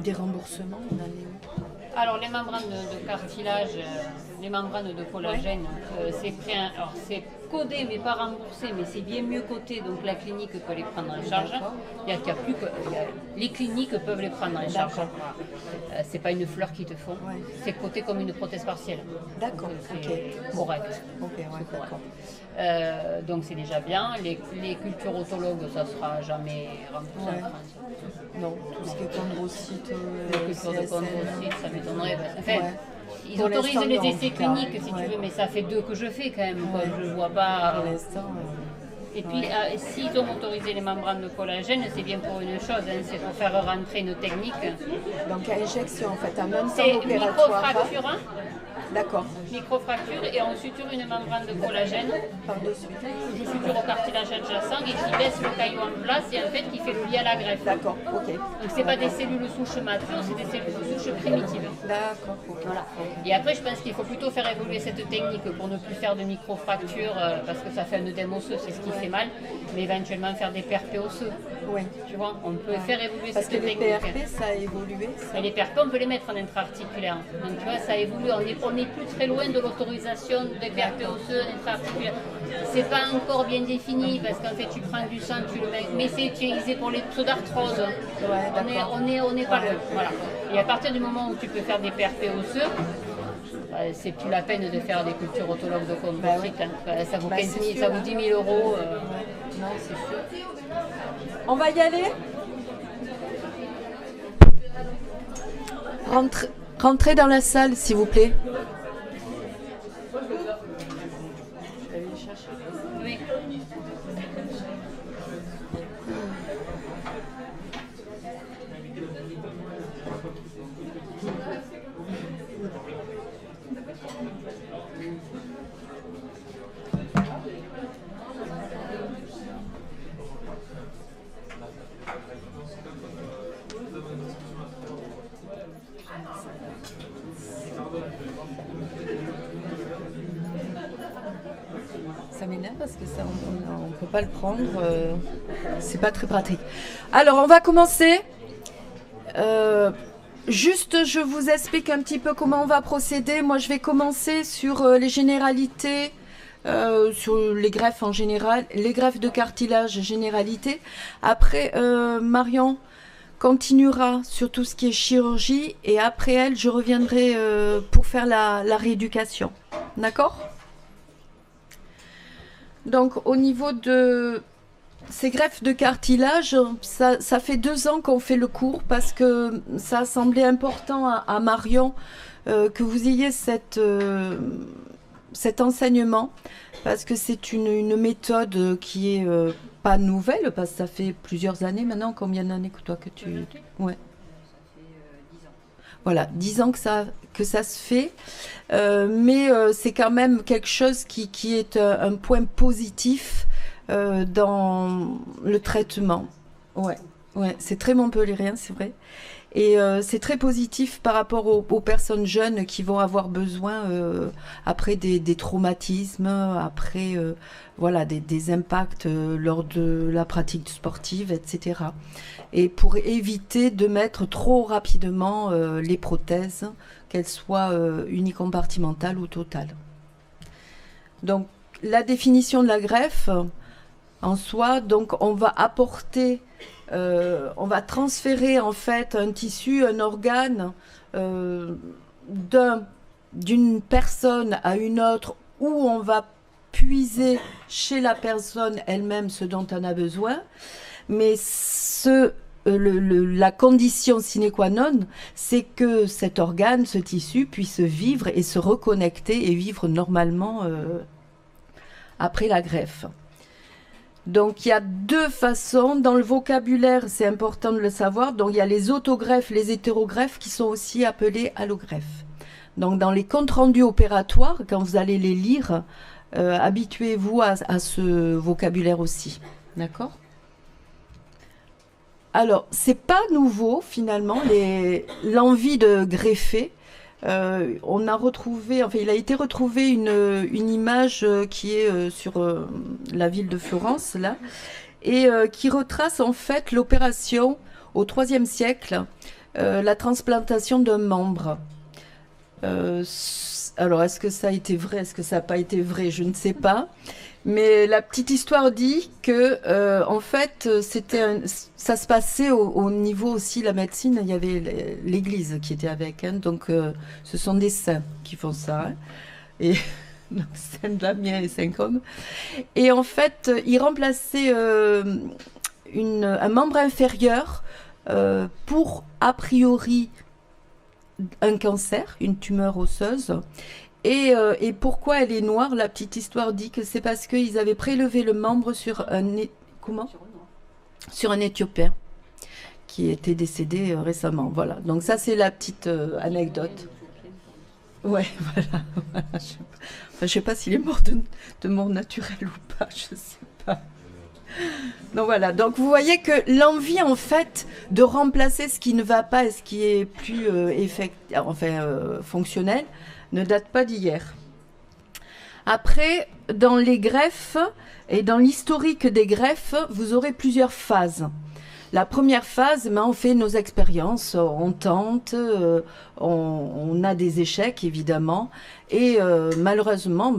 des remboursements, on en est où? Alors les membranes de cartilage, les membranes de collagène, c'est codé mais pas remboursé, mais c'est bien mieux coté, donc la clinique peut les prendre en charge. Les cliniques peuvent les prendre en charge. C'est pas une fleur qu'ils te font, c'est coté comme une prothèse partielle. D'accord, c'est correct. D'accord. Donc c'est déjà bien. Les cultures autologues, ça sera jamais remboursé en France. Non, tout ce qui est chondrocyte, Les cultures de chondrocytes, ça m'étonnerait. Ils Pour autorisent l'instant, les non, essais en tout cas. cliniques, si tu veux, mais ça fait 2 que je fais quand même. Quoi. Je vois pas. Pour l'instant. Et puis, s'ils ont autorisé les membranes de collagène, c'est bien pour une chose, c'est pour faire rentrer une technique. Donc, à injection, en fait, en même temps C'est opératoire. microfracture, D'accord. microfracture, et on suture une membrane de collagène. Par-dessus. Je suture au cartilage adjacent et qui laisse le caillou en place et en fait qui fait le lien à la greffe. D'accord, ok. Donc, c'est pas des cellules souches matures, c'est des cellules souches primitives. D'accord, ok. Voilà. Et après, je pense qu'il faut plutôt faire évoluer cette technique pour ne plus faire de microfractures parce que ça fait un œdème osseux, c'est ce qui fait mal, mais éventuellement faire des PRP osseux. Oui. Tu vois, on peut faire évoluer Parce cette que les technique. PRP, ça a évolué. Et les PRP, on peut les mettre en intra-articulaire. Donc tu vois, ça évolue. On n'est plus très loin de l'autorisation des PRP osseux intra-articulaires. C'est pas encore bien défini parce qu'en fait, tu prends du sang, tu le mets, mais c'est utilisé pour les pseudarthroses. On n'est pas loin. Voilà. Et à partir du moment où tu peux faire des PRP osseux, c'est plus la peine de faire des cultures autologues de chondrocytes. Ça vaut 15 000, ça vaut 10 000 euros. Non, c'est sûr. On va y aller. Rentrez dans la salle, s'il vous plaît. Oui. Ça m'énerve parce que ça, on ne peut pas le prendre. C'est pas très pratique. Alors, on va commencer. Juste, je vous explique un petit peu comment on va procéder. Moi, je vais commencer sur les généralités, sur les greffes en général, les greffes de cartilage généralité. Après, Marion continuera sur tout ce qui est chirurgie et après elle, je reviendrai pour faire la rééducation. D'accord ? Donc, au niveau de ces greffes de cartilage, ça fait 2 ans qu'on fait le cours parce que ça a semblé important à Marion que vous ayez cet enseignement parce que c'est une méthode qui est pas nouvelle parce que ça fait plusieurs années maintenant. Combien d'années que toi que tu... Ouais. Voilà, 10 ans que ça se fait, mais c'est quand même quelque chose qui est un point positif dans le traitement. Ouais, c'est très montpellierien, c'est vrai. Et c'est très positif par rapport aux personnes jeunes qui vont avoir besoin, après des traumatismes, après voilà, des impacts lors de la pratique sportive, etc. Et pour éviter de mettre trop rapidement les prothèses, qu'elles soient unicompartimentales ou totales. Donc, la définition de la greffe, en soi, donc on va apporter... on va transférer en fait un tissu, un organe d'une personne à une autre où on va puiser chez la personne elle-même ce dont on a besoin. Mais la condition sine qua non, c'est que cet organe, ce tissu puisse vivre et se reconnecter et vivre normalement après la greffe. Donc, il y a 2 façons. Dans le vocabulaire, c'est important de le savoir. Donc, il y a les autogreffes, les hétérogreffes qui sont aussi appelés allogreffes. Donc, dans les comptes rendus opératoires, quand vous allez les lire, habituez-vous à ce vocabulaire aussi. D'accord ? Alors, c'est pas nouveau, finalement, l'envie de greffer. On a retrouvé, enfin, il a été retrouvé une image qui est sur la ville de Florence, là, et qui retrace en fait l'opération au IIIe siècle la transplantation d'un membre. Alors, est-ce que ça a été vrai, est-ce que ça n'a pas été vrai, je ne sais pas. Mais la petite histoire dit que, en fait, ça se passait au niveau aussi de la médecine. Il y avait l'Église qui était avec. Hein, donc, ce sont des saints qui font ça. Hein, et donc, Saint Damien et Saint Côme. Et en fait, ils remplaçaient un membre inférieur pour, a priori, un cancer, une tumeur osseuse. Et pourquoi elle est noire? La petite histoire dit que c'est parce qu'ils avaient prélevé le membre sur comment? Sur un Éthiopien qui était décédé récemment. Voilà. Donc ça, c'est la petite anecdote. Ouais, voilà. Voilà. Je sais pas s'il est mort de mort naturelle ou pas, je sais pas. Donc voilà, donc vous voyez que l'envie en fait de remplacer ce qui ne va pas et ce qui est plus fonctionnel ne date pas d'hier. Après, dans les greffes et dans l'historique des greffes, vous aurez plusieurs phases. La première phase, on fait nos expériences, on tente, on a des échecs évidemment, et malheureusement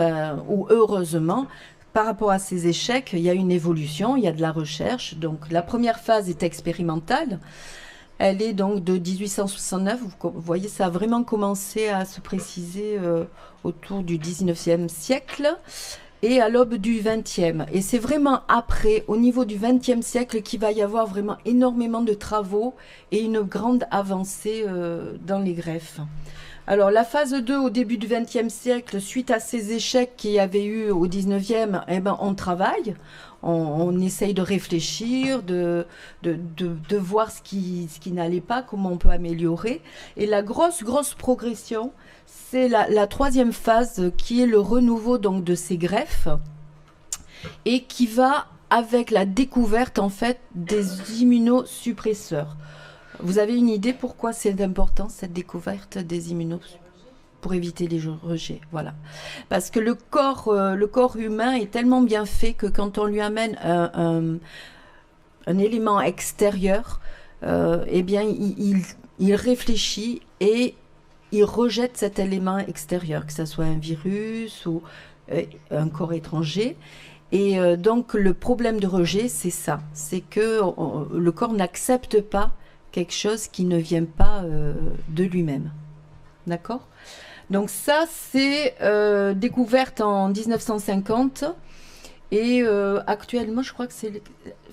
ou heureusement, par rapport à ces échecs, il y a une évolution, il y a de la recherche. Donc la première phase est expérimentale. Elle est donc de 1869. Vous voyez, ça a vraiment commencé à se préciser autour du 19e siècle et à l'aube du 20e. Et c'est vraiment après, au niveau du 20e siècle, qu'il va y avoir vraiment énormément de travaux et une grande avancée dans les greffes. Alors, la phase 2, au début du XXe siècle, suite à ces échecs qu'il y avait eu au XIXe, on travaille, on essaye de réfléchir, de voir ce qui n'allait pas, comment on peut améliorer. Et la grosse progression, c'est la troisième phase qui est le renouveau donc, de ces greffes et qui va avec la découverte en fait des immunosuppresseurs. Vous avez une idée pourquoi c'est important cette découverte des immunosuppresseurs? Pour éviter les rejets, voilà. Parce que le corps humain est tellement bien fait que quand on lui amène un élément extérieur, il réfléchit et il rejette cet élément extérieur, que ce soit un virus ou un corps étranger. Et donc le problème de rejet, c'est ça, c'est que le corps n'accepte pas quelque chose qui ne vient pas de lui-même. D'accord? Donc ça, c'est découverte en 1950. Et actuellement, je crois que c'est...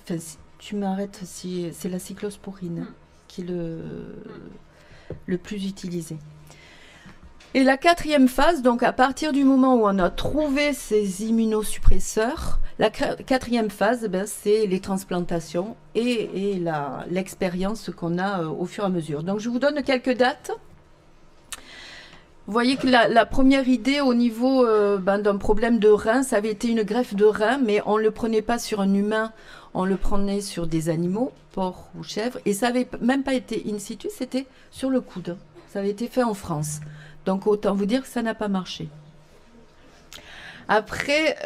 Enfin, si tu m'arrêtes, si c'est la cyclosporine qui est le plus utilisé. Et la quatrième phase, donc à partir du moment où on a trouvé ces immunosuppresseurs, la quatrième phase, c'est les transplantations et l'expérience qu'on a au fur et à mesure. Donc je vous donne quelques dates. Vous voyez que la première idée au niveau d'un problème de rein, ça avait été une greffe de rein, mais on ne le prenait pas sur un humain, on le prenait sur des animaux, porcs ou chèvres, et ça n'avait même pas été in situ, c'était sur le coude. Ça avait été fait en France. Donc autant vous dire que ça n'a pas marché. Après,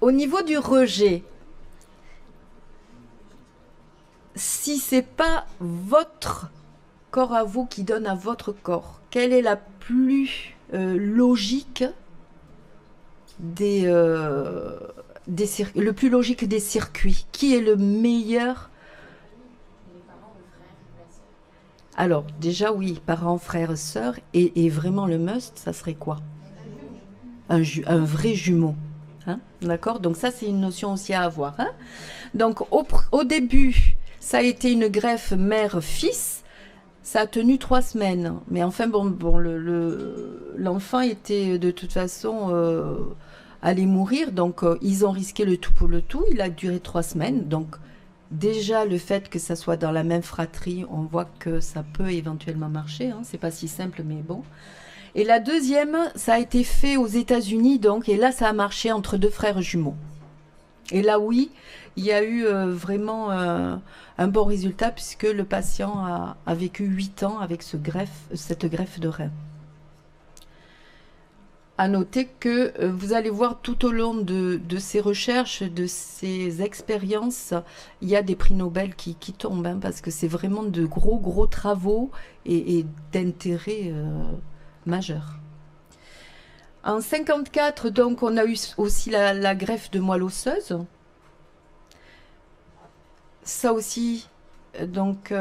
au niveau du rejet, si c'est pas votre corps à vous qui donne à votre corps, quelle est la plus logique le plus logique des circuits? Qui est le meilleur? Alors, déjà, oui, parents, frères, sœurs, et vraiment le must, ça serait quoi? Un vrai jumeau. Hein? D'accord? Donc ça, c'est une notion aussi à avoir. Hein? Donc, au début, ça a été une greffe mère-fils. Ça a tenu 3 semaines. Mais enfin, l'enfant était de toute façon allait mourir. Donc, ils ont risqué le tout pour le tout. Il a duré 3 semaines. Donc, déjà, le fait que ça soit dans la même fratrie, on voit que ça peut éventuellement marcher. Hein. C'est pas si simple, mais bon. Et la deuxième, ça a été fait aux États-Unis, donc, et là, ça a marché entre 2 frères jumeaux. Et là, oui, il y a eu vraiment un bon résultat puisque le patient a vécu 8 ans avec cette greffe de rein. à noter que vous allez voir tout au long de ces recherches, de ces expériences, il y a des prix Nobel qui tombent, hein, parce que c'est vraiment de gros travaux et d'intérêt majeur. En 54, donc, on a eu aussi la greffe de moelle osseuse. Ça aussi, donc,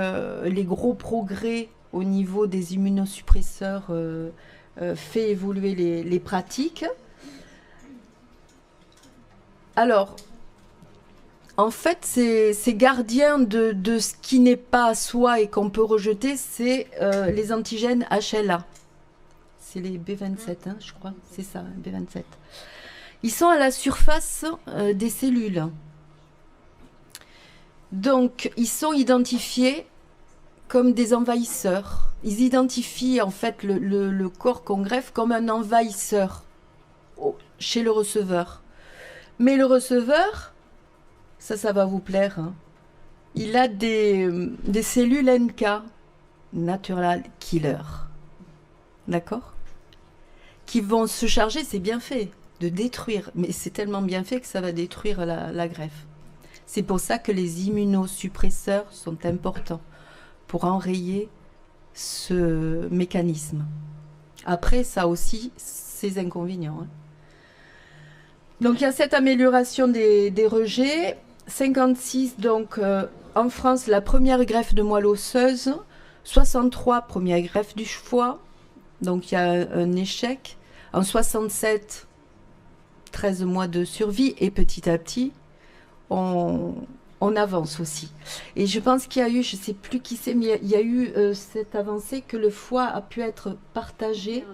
les gros progrès au niveau des immunosuppresseurs fait évoluer les pratiques. Alors, en fait, ces gardiens de ce qui n'est pas à soi et qu'on peut rejeter, c'est les antigènes HLA. C'est les B27, hein, je crois. C'est ça, B27. Ils sont à la surface des cellules. Donc, ils sont identifiés comme des envahisseurs. Ils identifient en fait le corps qu'on greffe comme un envahisseur chez le receveur. Mais le receveur, ça va vous plaire, hein, il a des cellules NK, Natural Killer, d'accord, qui vont se charger, c'est bien fait, de détruire. Mais c'est tellement bien fait que ça va détruire la greffe. C'est pour ça que les immunosuppresseurs sont importants pour enrayer ce mécanisme. Après, ça a aussi ses inconvénients, hein. Donc, il y a cette amélioration des rejets. 56, donc, en France, la première greffe de moelle osseuse. 63, première greffe du foie. Donc, il y a un échec. En 67, 13 mois de survie. Et petit à petit, on avance aussi. Et je pense qu'il y a eu, je ne sais plus qui c'est, mais il y a eu cette avancée que le foie a pu être partagé,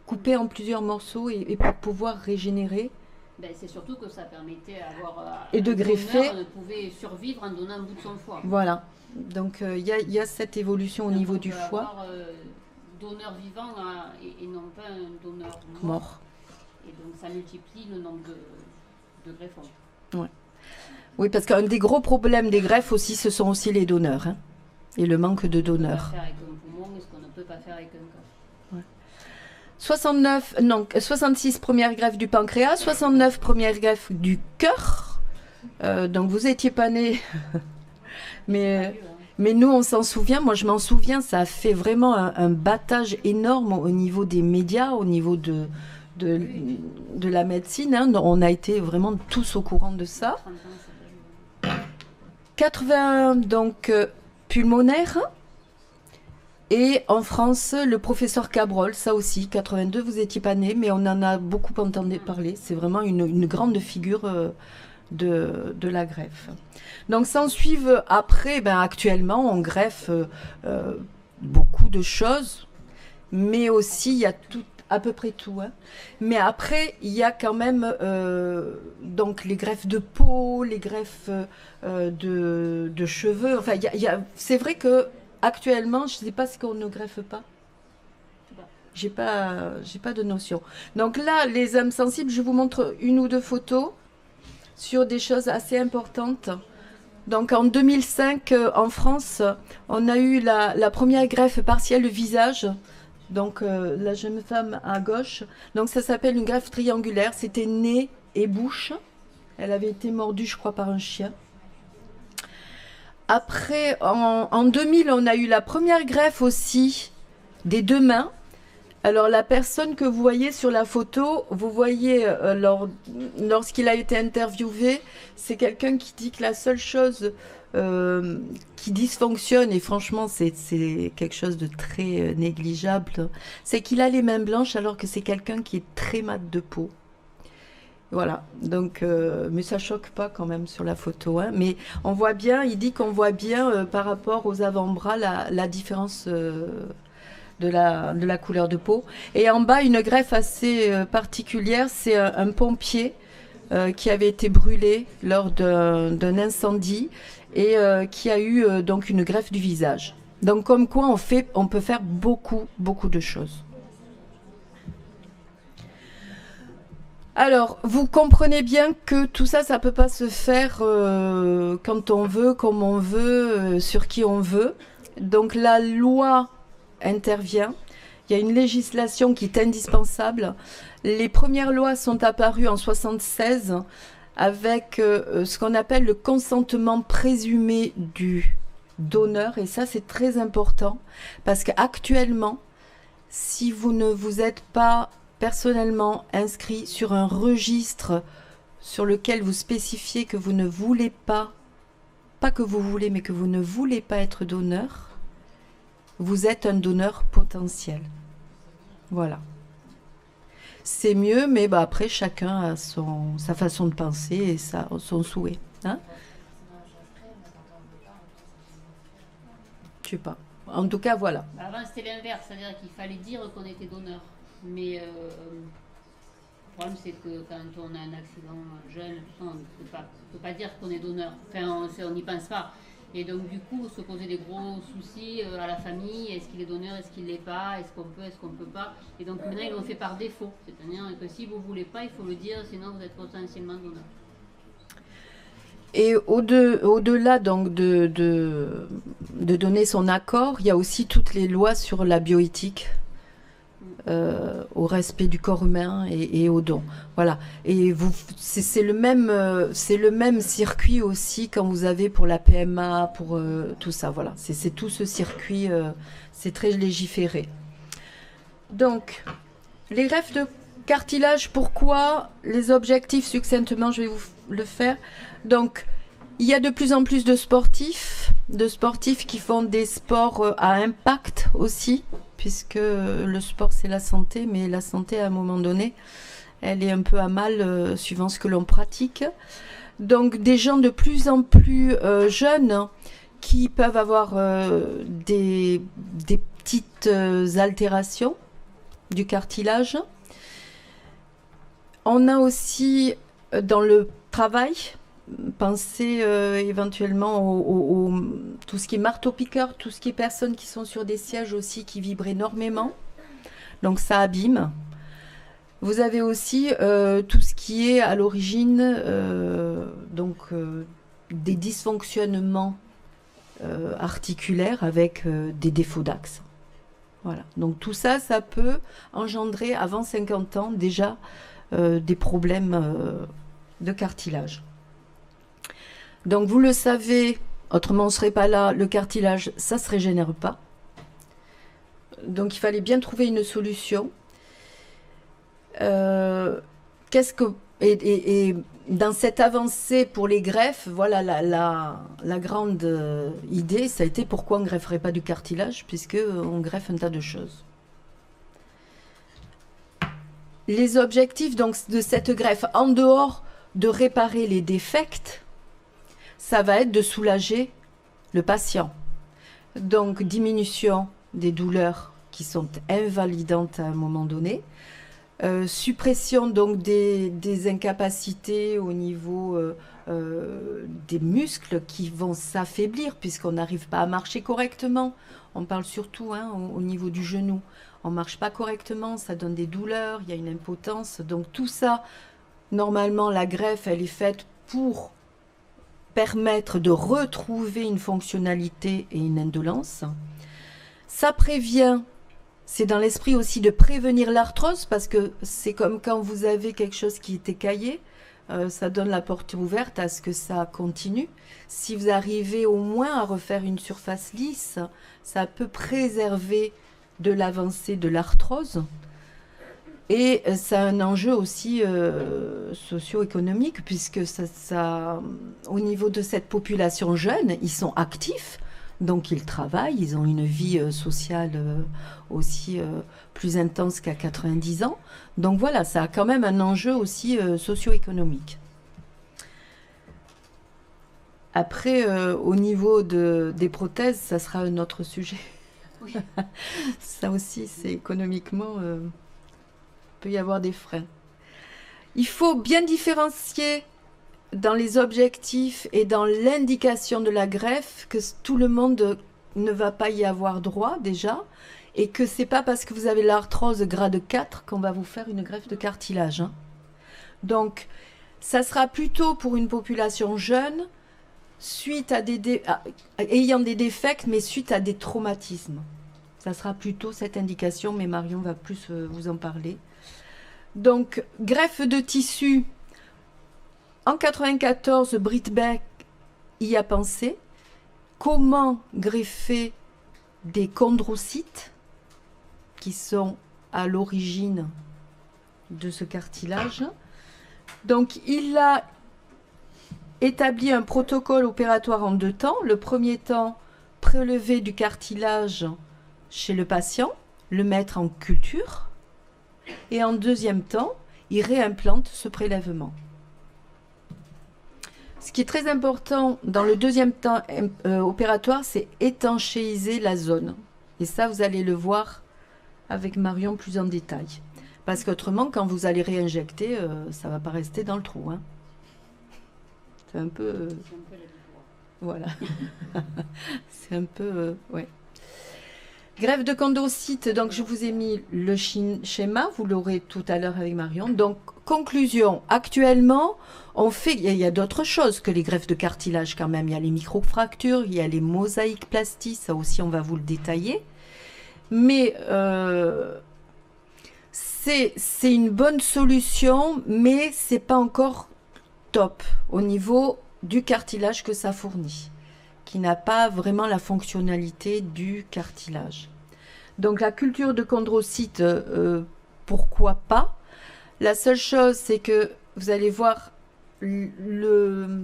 coupé en plusieurs morceaux et pour pouvoir régénérer. Ben, c'est surtout que ça permettait d'avoir et de greffer. On pouvait survivre en donnant un bout de son foie. Voilà. Donc il y a cette évolution au niveau du foie. Avoir, donneur vivant et non pas un donneur mort. Et donc ça multiplie le nombre de greffons. Ouais. Oui, parce qu'un des gros problèmes des greffes aussi, ce sont aussi les donneurs, hein, et le manque de donneurs. Ce qu'on peut faire avec un poumon et ce qu'on ne peut pas faire avec un corps. Ouais. 66 première greffe du pancréas, 69 première greffe du cœur. Donc vous étiez pas nés, mais nous on s'en souvient. Moi je m'en souviens, ça a fait vraiment un battage énorme au niveau des médias, au niveau de la médecine, hein. On a été vraiment tous au courant de ça. 81 donc pulmonaire. Et en France, le professeur Cabrol, ça aussi, 82, vous n'étiez pas né, mais on en a beaucoup entendu parler. C'est vraiment une grande figure de la greffe. Donc, s'en suivent après, actuellement, on greffe beaucoup de choses, mais aussi, il y a à peu près tout, hein. Mais après, il y a quand même donc les greffes de peau, les greffes de cheveux. Enfin, c'est vrai que actuellement, je ne sais pas ce qu'on ne greffe pas. J'ai pas de notion. Donc là, les âmes sensibles, je vous montre une ou deux photos sur des choses assez importantes. Donc en 2005, en France, on a eu la première greffe partielle du visage. Donc la jeune femme à gauche. Donc ça s'appelle une greffe triangulaire. C'était nez et bouche. Elle avait été mordue, je crois, par un chien. Après, en 2000, on a eu la première greffe aussi des deux mains. Alors, la personne que vous voyez sur la photo, vous voyez, lorsqu'il a été interviewé, c'est quelqu'un qui dit que la seule chose qui dysfonctionne, et franchement, c'est quelque chose de très négligeable, c'est qu'il a les mains blanches alors que c'est quelqu'un qui est très mat de peau. Voilà, donc, mais ça choque pas quand même sur la photo, hein. Mais on voit bien, il dit qu'on voit bien par rapport aux avant-bras la différence de la couleur de peau. Et en bas, une greffe assez particulière, c'est un pompier qui avait été brûlé lors d'un incendie et qui a eu donc une greffe du visage. Donc comme quoi on peut faire beaucoup de choses. Alors, vous comprenez bien que tout ça, ça ne peut pas se faire quand on veut, comme on veut, sur qui on veut. Donc la loi intervient. Il y a une législation qui est indispensable. Les premières lois sont apparues en 1976 avec ce qu'on appelle le consentement présumé du donneur. Et ça, c'est très important parce qu'actuellement, si vous ne vous êtes pas personnellement inscrit sur un registre sur lequel vous spécifiez que vous ne voulez pas que vous voulez, mais que vous ne voulez pas être donneur, vous êtes un donneur potentiel. Voilà. C'est mieux, mais bah, après, chacun a sa façon de penser et son souhait. Hein? Je sais pas. En tout cas, voilà. Avant, c'était l'inverse, c'est-à-dire qu'il fallait dire qu'on était donneur. Mais le problème, c'est que quand on a un accident jeune, on ne peut pas dire qu'on est donneur. Enfin, on n'y pense pas. Et donc, du coup, se poser des gros soucis à la famille. Est-ce qu'il est donneur, est-ce qu'il ne l'est pas, est-ce qu'on peut, est-ce qu'on ne peut pas. Et donc, maintenant, ils l'ont fait par défaut. C'est-à-dire que si vous ne voulez pas, il faut le dire, sinon vous êtes potentiellement donneur. Et au-delà donc de donner son accord, il y a aussi toutes les lois sur la bioéthique, au respect du corps humain et au don. Voilà. Et c'est le même circuit aussi quand vous avez pour la PMA, pour tout ça. Voilà. C'est tout ce circuit, c'est très légiféré. Donc, les greffes de cartilage, pourquoi? Les objectifs, succinctement, je vais vous le faire. Donc, il y a de plus en plus de sportifs qui font des sports à impact aussi, puisque le sport, c'est la santé, mais la santé, à un moment donné, elle est un peu à mal suivant ce que l'on pratique. Donc, des gens de plus en plus jeunes qui peuvent avoir des petites altérations du cartilage. On a aussi dans le travail, pensez éventuellement tout ce qui est marteau-piqueur, tout ce qui est personnes qui sont sur des sièges aussi qui vibrent énormément. Donc ça abîme. Vous avez aussi tout ce qui est à l'origine des dysfonctionnements articulaires avec des défauts d'axe. Voilà. Donc tout ça, ça peut engendrer avant 50 ans déjà des problèmes de cartilage. Donc vous le savez, autrement on ne serait pas là, le cartilage, ça ne se régénère pas. Donc il fallait bien trouver une solution. Et dans cette avancée pour les greffes, voilà la grande idée, ça a été pourquoi on ne grefferait pas du cartilage, puisqu'on greffe un tas de choses. Les objectifs donc, de cette greffe, en dehors de réparer les défects, ça va être de soulager le patient. Donc, diminution des douleurs qui sont invalidantes à un moment donné, suppression donc des incapacités au niveau des muscles qui vont s'affaiblir puisqu'on n'arrive pas à marcher correctement. On parle surtout au niveau du genou. On ne marche pas correctement, ça donne des douleurs, il y a une impotence. Donc tout ça, normalement, la greffe, elle est faite pour permettre de retrouver une fonctionnalité et une indolence. Ça prévient, c'est dans l'esprit aussi de prévenir l'arthrose, parce que c'est comme quand vous avez quelque chose qui est écaillé, ça donne la porte ouverte à ce que ça continue. Si vous arrivez au moins à refaire une surface lisse, ça peut préserver de l'avancée de l'arthrose. Et ça a un enjeu aussi socio-économique, puisque au niveau de cette population jeune, ils sont actifs, donc ils travaillent, ils ont une vie sociale aussi plus intense qu'à 90 ans. Donc voilà, ça a quand même un enjeu aussi socio-économique. Après, au niveau des prothèses, ça sera un autre sujet. Oui. Ça aussi, c'est économiquement... peut y avoir des freins. Il faut bien différencier dans les objectifs et dans l'indication de la greffe que tout le monde ne va pas y avoir droit déjà, et que c'est pas parce que vous avez l'arthrose grade 4 qu'on va vous faire une greffe de cartilage. Donc, ça sera plutôt pour une population jeune, suite à ayant des défects, mais suite à des traumatismes. Ça sera plutôt cette indication, mais Marion va plus vous en parler. Donc, greffe de tissu. En 94, Britt Beck y a pensé. Comment greffer des chondrocytes qui sont à l'origine de ce cartilage. Donc, il a établi un protocole opératoire en 2 temps. Le premier temps, prélever du cartilage chez le patient, le mettre en culture. Et en deuxième temps, il réimplante ce prélèvement. Ce qui est très important dans le deuxième temps opératoire, c'est étanchéiser la zone. Et ça, vous allez le voir avec Marion plus en détail. Parce qu'autrement, quand vous allez réinjecter, ça ne va pas rester dans le trou. Hein. C'est un peu... voilà. C'est un peu... ouais. Greffe de chondrocytes, donc je vous ai mis le schéma, vous l'aurez tout à l'heure avec Marion. Donc, conclusion, actuellement, on fait, il y a d'autres choses que les greffes de cartilage quand même. Il y a les microfractures, il y a les mosaïques plasties, ça aussi on va vous le détailler. Mais c'est une bonne solution, mais c'est pas encore top au niveau du cartilage que ça fournit, qui n'a pas vraiment la fonctionnalité du cartilage. Donc la culture de chondrocytes, pourquoi pas? La seule chose, c'est que vous allez voir, l'erreur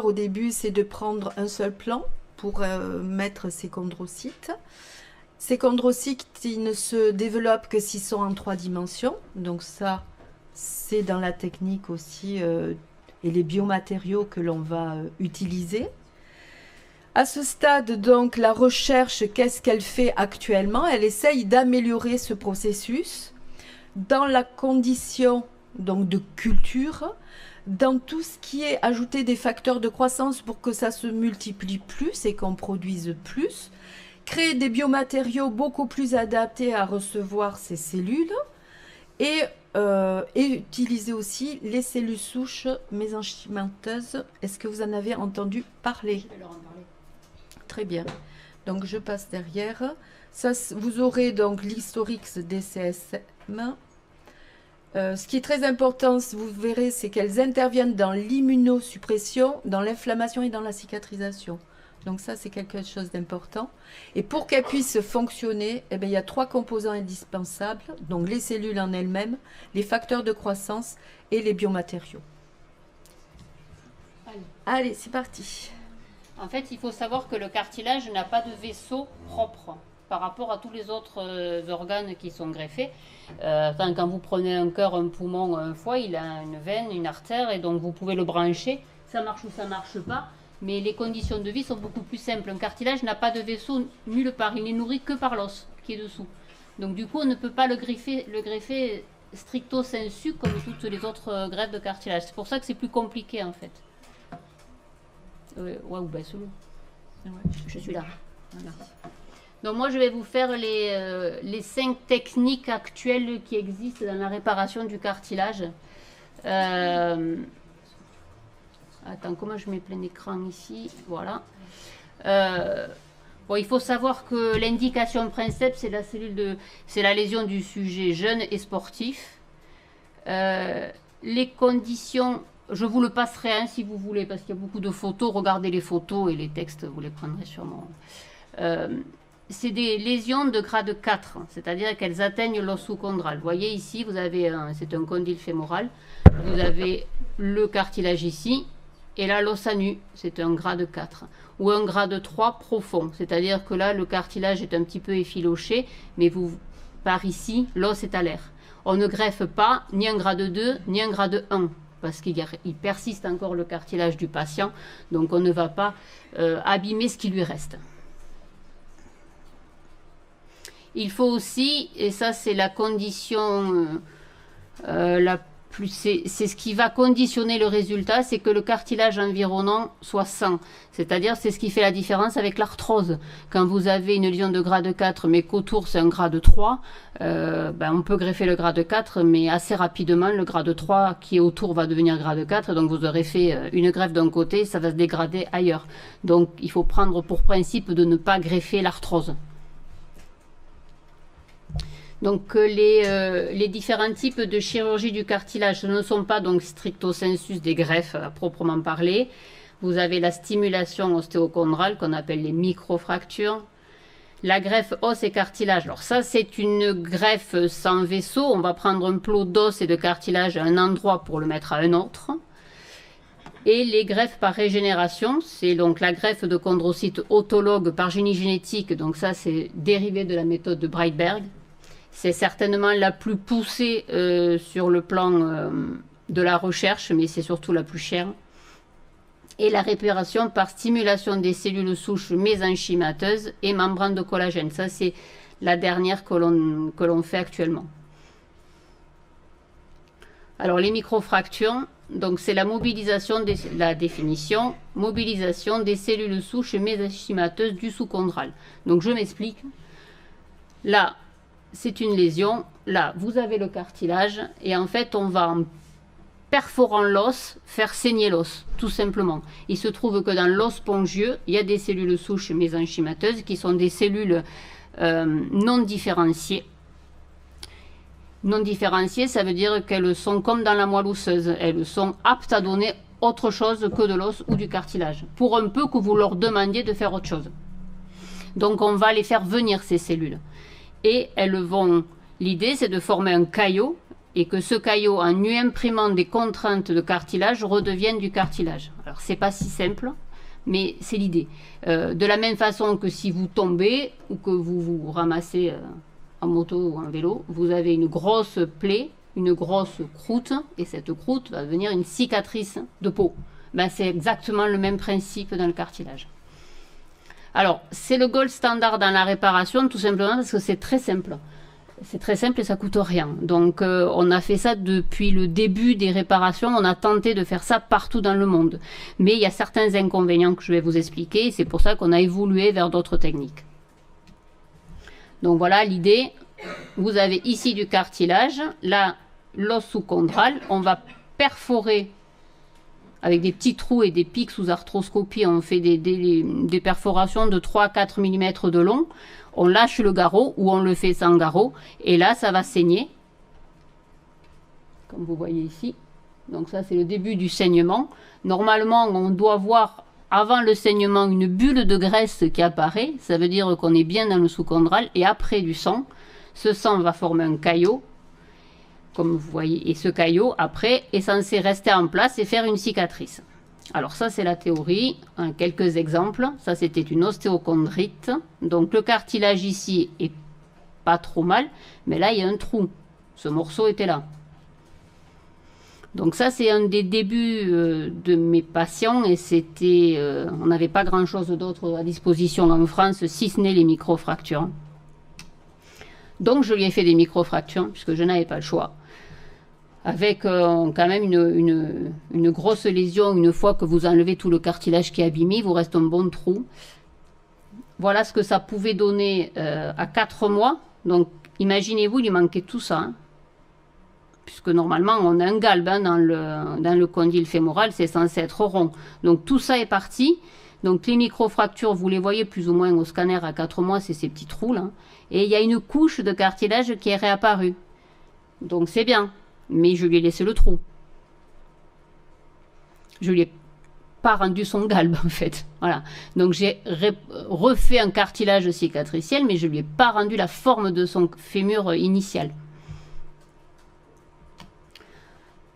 au début, c'est de prendre un seul plan pour mettre ces chondrocytes. Ces chondrocytes, ils ne se développent que s'ils sont en 3 dimensions. Donc ça, c'est dans la technique aussi et les biomatériaux que l'on va utiliser. À ce stade, donc, la recherche, qu'est-ce qu'elle fait actuellement? Elle essaye d'améliorer ce processus dans la condition donc, de culture, dans tout ce qui est ajouter des facteurs de croissance pour que ça se multiplie plus et qu'on produise plus, créer des biomatériaux beaucoup plus adaptés à recevoir ces cellules et utiliser aussi les cellules souches mésenchymateuses. Est-ce que vous en avez entendu parler? Je vais leur en parler. Très bien. Donc, je passe derrière. Ça, vous aurez donc l'historique des CSM. Ce qui est très important, vous verrez, c'est qu'elles interviennent dans l'immunosuppression, dans l'inflammation et dans la cicatrisation. Donc ça, c'est quelque chose d'important. Et pour qu'elles puissent fonctionner, eh bien, il y a 3 composants indispensables. Donc, les cellules en elles-mêmes, les facteurs de croissance et les biomatériaux. Allez, c'est parti. En fait, il faut savoir que le cartilage n'a pas de vaisseau propre par rapport à tous les autres organes qui sont greffés. Quand vous prenez un cœur, un poumon, un foie, il a une veine, une artère, et donc vous pouvez le brancher. Ça marche ou ça ne marche pas, mais les conditions de vie sont beaucoup plus simples. Un cartilage n'a pas de vaisseau nulle part, il n'est nourri que par l'os qui est dessous. Donc du coup, on ne peut pas le greffer stricto sensu comme toutes les autres greffes de cartilage. C'est pour ça que c'est plus compliqué en fait. Ouais, ou ben celui. Ouais, je suis là. Voilà. Donc moi je vais vous faire les 5 techniques actuelles qui existent dans la réparation du cartilage. Attends, comment je mets plein écran ici? Voilà. Bon, il faut savoir que l'indication principale, c'est la lésion du sujet jeune et sportif. Les conditions, je vous le passerai si vous voulez, parce qu'il y a beaucoup de photos. Regardez les photos et les textes, vous les prendrez sûrement. C'est des lésions de grade 4, c'est-à-dire qu'elles atteignent l'os sous-chondral. Vous voyez ici, c'est un condyle fémoral. Vous avez le cartilage ici, et là l'os à nu, c'est un grade 4. Ou un grade 3 profond, c'est-à-dire que là le cartilage est un petit peu effiloché, mais par ici, l'os est à l'air. On ne greffe pas ni un grade 2, ni un grade 1. Parce qu'il persiste encore le cartilage du patient, donc on ne va pas abîmer ce qui lui reste. Il faut aussi, et ça c'est la condition c'est ce qui va conditionner le résultat, c'est que le cartilage environnant soit sain. C'est-à-dire, c'est ce qui fait la différence avec l'arthrose. Quand vous avez une lésion de grade 4, mais qu'autour c'est un grade 3, on peut greffer le grade 4, mais assez rapidement, le grade 3 qui est autour va devenir grade 4, donc vous aurez fait une greffe d'un côté, ça va se dégrader ailleurs. Donc, il faut prendre pour principe de ne pas greffer l'arthrose. Donc les différents types de chirurgie du cartilage, ce ne sont pas donc stricto sensus des greffes à proprement parler. Vous avez la stimulation ostéochondrale qu'on appelle les microfractures. La greffe os et cartilage. Alors ça, c'est une greffe sans vaisseau. On va prendre un plot d'os et de cartilage à un endroit pour le mettre à un autre. Et les greffes par régénération, c'est donc la greffe de chondrocytes autologues par génie génétique. Donc ça, c'est dérivé de la méthode de Breitberg. C'est certainement la plus poussée sur le plan de la recherche, mais c'est surtout la plus chère. Et la réparation par stimulation des cellules souches mésenchymateuses et membranes de collagène. Ça, c'est la dernière que l'on fait actuellement. Alors, les microfractures, donc c'est la mobilisation, la définition, mobilisation des cellules souches mésenchymateuses du sous-chondral. Donc, je m'explique. Là, c'est une lésion. Là, vous avez le cartilage et en fait, on va en perforant l'os, faire saigner l'os, tout simplement. Il se trouve que dans l'os spongieux, il y a des cellules souches mésenchymateuses qui sont des cellules non différenciées. Non différenciées, ça veut dire qu'elles sont comme dans la moelle osseuse. Elles sont aptes à donner autre chose que de l'os ou du cartilage, pour un peu que vous leur demandiez de faire autre chose. Donc on va les faire venir, ces cellules. Et elles vont... L'idée, c'est de former un caillot et que ce caillot, en lui imprimant des contraintes de cartilage, redevienne du cartilage. Alors, c'est pas si simple, mais c'est l'idée. De la même façon que si vous tombez ou que vous vous ramassez en moto ou en vélo, vous avez une grosse plaie, une grosse croûte, et cette croûte va devenir une cicatrice de peau. Ben, c'est exactement le même principe dans le cartilage. Alors, c'est le gold standard dans la réparation, tout simplement parce que c'est très simple. C'est très simple et ça coûte rien. Donc, on a fait ça depuis le début des réparations. On a tenté de faire ça partout dans le monde. Mais il y a certains inconvénients que je vais vous expliquer. C'est pour ça qu'on a évolué vers d'autres techniques. Donc, voilà l'idée. Vous avez ici du cartilage. Là, l'os sous-chondral. On va perforer avec des petits trous et des pics sous arthroscopie. On fait des perforations de 3 à 4 mm de long. On lâche le garrot ou on le fait sans garrot. Et là, ça va saigner. Comme vous voyez ici. Donc ça, c'est le début du saignement. Normalement, on doit voir avant le saignement une bulle de graisse qui apparaît. Ça veut dire qu'on est bien dans le sous-chondral. Et après du sang, ce sang va former un caillot. Comme vous voyez. Et ce caillot, après, est censé rester en place et faire une cicatrice. Alors ça, c'est la théorie. Quelques exemples. Ça, c'était une ostéochondrite. Donc le cartilage ici est pas trop mal. Mais là, il y a un trou. Ce morceau était là. Donc ça, c'est un des débuts de mes patients. Et c'était, on n'avait pas grand-chose d'autre à disposition en France, si ce n'est les microfractures. Donc je lui ai fait des microfractures, puisque je n'avais pas le choix. Avec quand même une grosse lésion. Une fois que vous enlevez tout le cartilage qui est abîmé, il vous reste un bon trou. Voilà ce que ça pouvait donner à 4 mois. Donc imaginez-vous, il manquait tout ça. Hein. Puisque normalement on a un galbe hein, dans le condyle fémoral, c'est censé être rond. Donc tout ça est parti. Donc les microfractures, vous les voyez plus ou moins au scanner à 4 mois, c'est ces petits trous là. Et il y a une couche de cartilage qui est réapparue. Donc c'est bien. Mais je lui ai laissé le trou. Je lui ai pas rendu son galbe en fait. Voilà. Donc j'ai refait un cartilage cicatriciel, mais je lui ai pas rendu la forme de son fémur initial.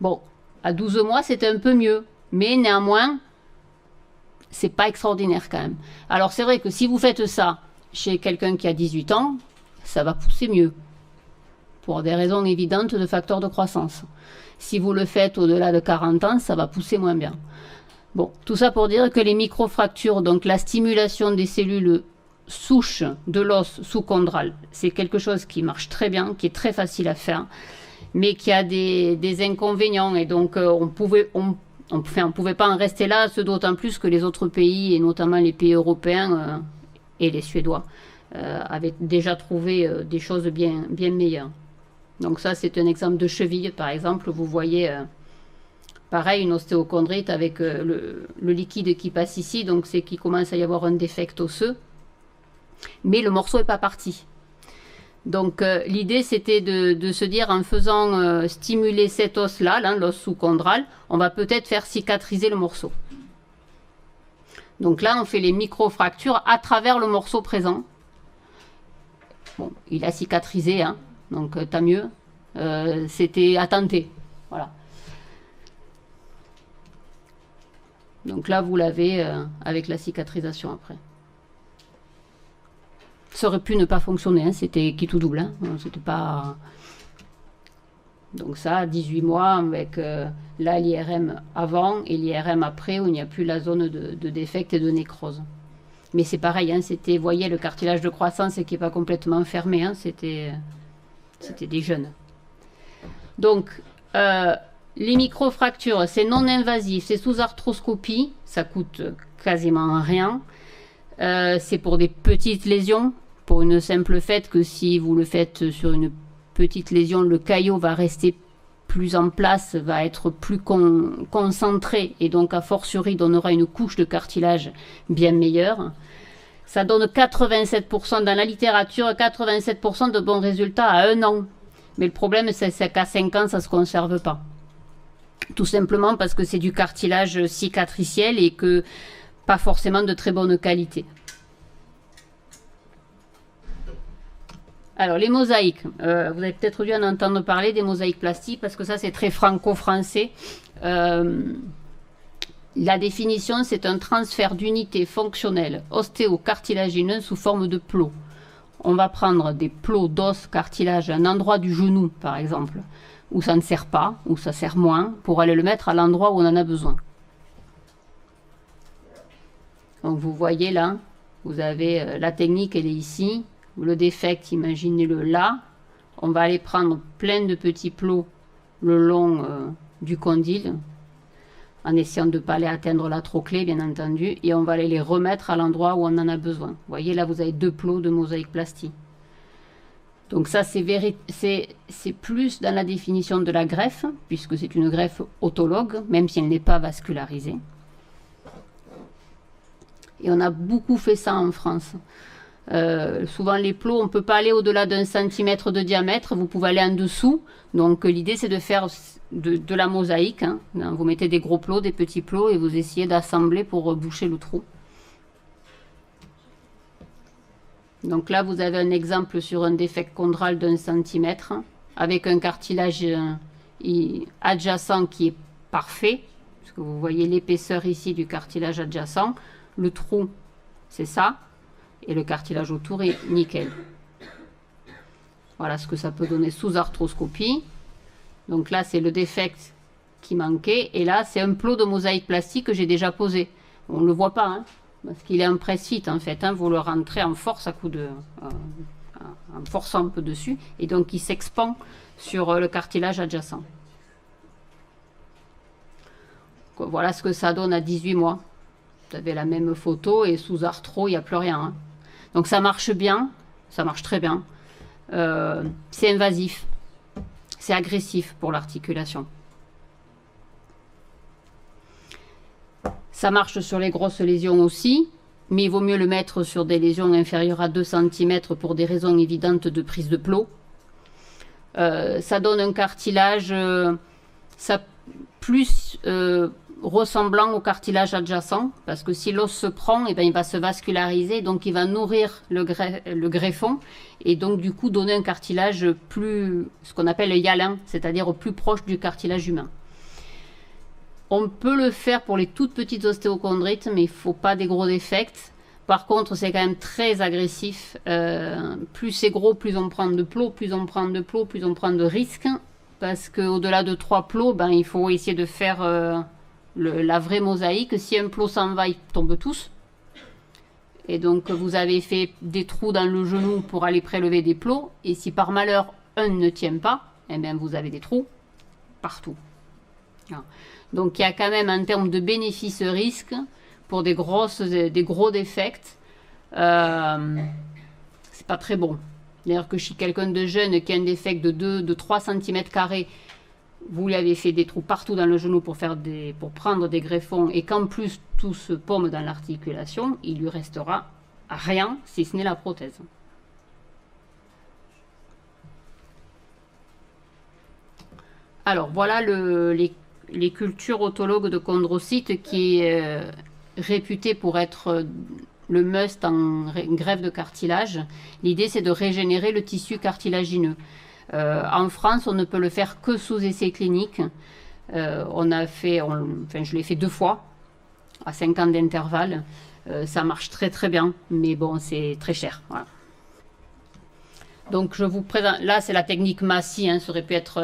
Bon, à 12 mois, c'était un peu mieux. Mais néanmoins, c'est pas extraordinaire quand même. Alors c'est vrai que si vous faites ça chez quelqu'un qui a 18 ans, ça va pousser mieux. Pour des raisons évidentes de facteurs de croissance. Si vous le faites au-delà de 40 ans, ça va pousser moins bien. Bon, tout ça pour dire que les microfractures, donc la stimulation des cellules souches de l'os sous-chondral, c'est quelque chose qui marche très bien, qui est très facile à faire, mais qui a des inconvénients. Et donc, on pouvait pas en rester là, ce d'autant plus que les autres pays, et notamment les pays européens et les Suédois, avaient déjà trouvé des choses bien meilleures. Donc ça, c'est un exemple de cheville, par exemple. Vous voyez, pareil, une ostéochondrite avec le liquide qui passe ici. Donc c'est qu'il commence à y avoir un défect osseux. Mais le morceau n'est pas parti. Donc l'idée c'était de se dire en faisant stimuler cet os-là, l'os sous-chondral, on va peut-être faire cicatriser le morceau. Donc là on fait les micro-fractures à travers le morceau présent. Bon, il a cicatrisé, hein, donc tant mieux. C'était à tenter. Voilà. Donc là vous l'avez avec la cicatrisation après. Ça aurait pu ne pas fonctionner, hein, c'était qui tout double, hein, c'était pas... Donc ça, 18 mois avec là l'IRM avant et l'IRM après où il n'y a plus la zone de défect et de nécrose. Mais c'est pareil, hein, c'était, vous voyez, le cartilage de croissance qui n'est pas complètement fermé, hein, c'était des jeunes. Donc, les microfractures, c'est non invasif, c'est sous arthroscopie, ça coûte quasiment rien. C'est pour des petites lésions, pour une simple fait que si vous le faites sur une petite lésion, le caillot va rester plus en place, va être plus concentré et donc a fortiori donnera une couche de cartilage bien meilleure. Ça donne 87% dans la littérature, 87% de bons résultats à 1 an. Mais le problème, c'est qu'à 5 ans, ça ne se conserve pas. Tout simplement parce que c'est du cartilage cicatriciel et que pas forcément de très bonne qualité. Alors, les mosaïques. Vous avez peut-être dû en entendre parler des mosaïques plastiques parce que ça, c'est très franco-français. La définition, c'est un transfert d'unités fonctionnelles ostéo-cartilagineuses sous forme de plots. On va prendre des plots d'os, cartilage, à un endroit du genou, par exemple, où ça ne sert pas, où ça sert moins, pour aller le mettre à l'endroit où on en a besoin. Donc, vous voyez là, vous avez la technique, elle est ici. Le défect, imaginez-le là. On va aller prendre plein de petits plots le long du condyle, en essayant de ne pas aller atteindre la trochlée, bien entendu, et on va aller les remettre à l'endroit où on en a besoin. Vous voyez, là, vous avez 2 plots de mosaïque plastique. Donc ça, c'est plus dans la définition de la greffe, puisque c'est une greffe autologue, même si elle n'est pas vascularisée. Et on a beaucoup fait ça en France. Souvent les plots, on ne peut pas aller au-delà d'1 centimètre de diamètre, vous pouvez aller en dessous. Donc l'idée c'est de faire de la mosaïque, hein. Vous mettez des gros plots, des petits plots et vous essayez d'assembler pour boucher le trou. Donc là vous avez un exemple sur un défect chondral d'1 centimètre avec un cartilage adjacent qui est parfait, parce que vous voyez l'épaisseur ici du cartilage adjacent, le trou c'est ça. Et le cartilage autour est nickel. Voilà ce que ça peut donner sous arthroscopie. Donc là, c'est le défect qui manquait. Et là, c'est un plot de mosaïque plastique que j'ai déjà posé. On ne le voit pas, hein, parce qu'il est en press-fit en fait. Hein, vous le rentrez en force à coup de... en forçant un peu dessus. Et donc, il s'expand sur le cartilage adjacent. Voilà ce que ça donne à 18 mois. Vous avez la même photo et sous arthro, il n'y a plus rien. Hein. Donc ça marche bien, ça marche très bien. C'est invasif, c'est agressif pour l'articulation. Ça marche sur les grosses lésions aussi, mais il vaut mieux le mettre sur des lésions inférieures à 2 cm pour des raisons évidentes de prise de plot. Ça donne un cartilage plus ressemblant au cartilage adjacent, parce que si l'os se prend, eh ben, il va se vasculariser, donc il va nourrir le greffon, et donc du coup donner un cartilage plus, ce qu'on appelle le hyalin, c'est-à-dire plus proche du cartilage humain. On peut le faire pour les toutes petites ostéochondrites, mais il ne faut pas des gros défects. Par contre, c'est quand même très agressif. Plus c'est gros, plus on prend de plots, plus on prend de plots, plus on prend de risques, parce qu'au-delà de 3 plots, ben, il faut essayer de faire... la vraie mosaïque. Si un plot s'en va, ils tombent tous. Et donc, vous avez fait des trous dans le genou pour aller prélever des plots. Et si par malheur, un ne tient pas, eh bien, vous avez des trous partout. Voilà. Donc, il y a quand même, en termes de bénéfice-risque, pour des gros défects, c'est pas très bon. D'ailleurs, que chez quelqu'un de jeune qui a un défect de 3 cm², vous lui avez fait des trous partout dans le genou pour prendre des greffons et qu'en plus tout se paume dans l'articulation, il lui restera rien si ce n'est la prothèse. Alors, voilà les cultures autologues de chondrocytes qui est réputé pour être le must en greffe de cartilage. L'idée, c'est de régénérer le tissu cartilagineux. En France, on ne peut le faire que sous essai clinique. Je l'ai fait 2 fois, à 5 ans d'intervalle. Ça marche très très bien, mais bon, c'est très cher. Voilà. Donc je vous présente, là c'est la technique Massy, ça aurait pu être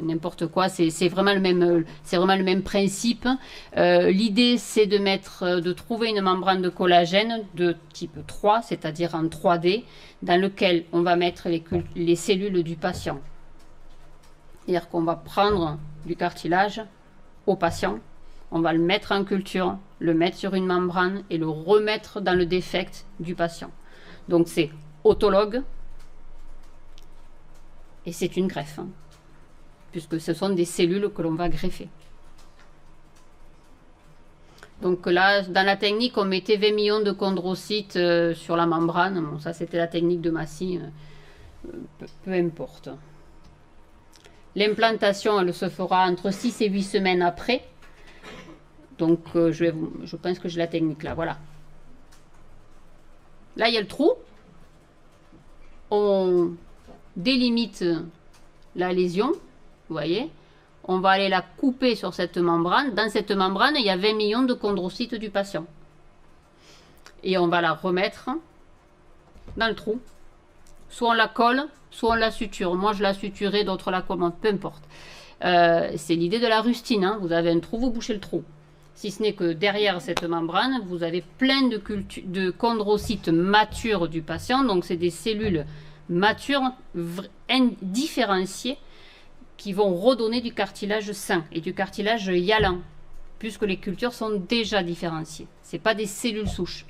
n'importe quoi, c'est vraiment le même principe. L'idée c'est de trouver une membrane de collagène de type 3, c'est-à-dire en 3D, dans lequel on va mettre les cellules du patient. C'est-à-dire qu'on va prendre du cartilage au patient, on va le mettre en culture, le mettre sur une membrane et le remettre dans le défect du patient. Donc c'est autologue. Et c'est une greffe, puisque ce sont des cellules que l'on va greffer. Donc là, dans la technique, on mettait 20 millions de chondrocytes sur la membrane. Bon, ça, c'était la technique de Massy. Peu importe. L'implantation, elle se fera entre 6 et 8 semaines après. Donc, je pense que j'ai la technique là. Voilà. Là, il y a le trou. On délimite la lésion, vous voyez, on va aller la couper sur cette membrane. Dans cette membrane, il y a 20 millions de chondrocytes du patient. Et on va la remettre dans le trou. Soit on la colle, soit on la suture. Moi, je la suturerai, d'autres la collent, peu importe. C'est l'idée de la rustine. Vous avez un trou, vous bouchez le trou. Si ce n'est que derrière cette membrane, vous avez plein de chondrocytes matures du patient. Donc, c'est des cellules matures, différenciées, qui vont redonner du cartilage sain et du cartilage hyalant, puisque les cultures sont déjà différenciées. Ce n'est pas des cellules souches.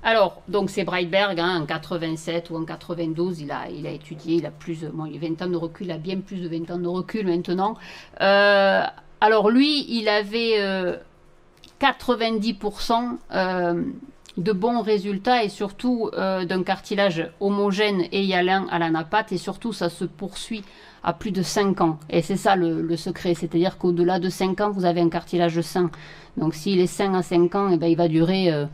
Alors, donc c'est Breitberg, en 87 ou en 92, il a étudié, il a 20 ans de recul, il a bien plus de 20 ans de recul maintenant. Alors lui, il avait 90% de bons résultats et surtout d'un cartilage homogène et hyalant à l'anapathe, et surtout ça se poursuit à plus de 5 ans. Et c'est ça le secret, c'est-à-dire qu'au-delà de 5 ans, vous avez un cartilage sain. Donc s'il est sain à 5 ans, il va durer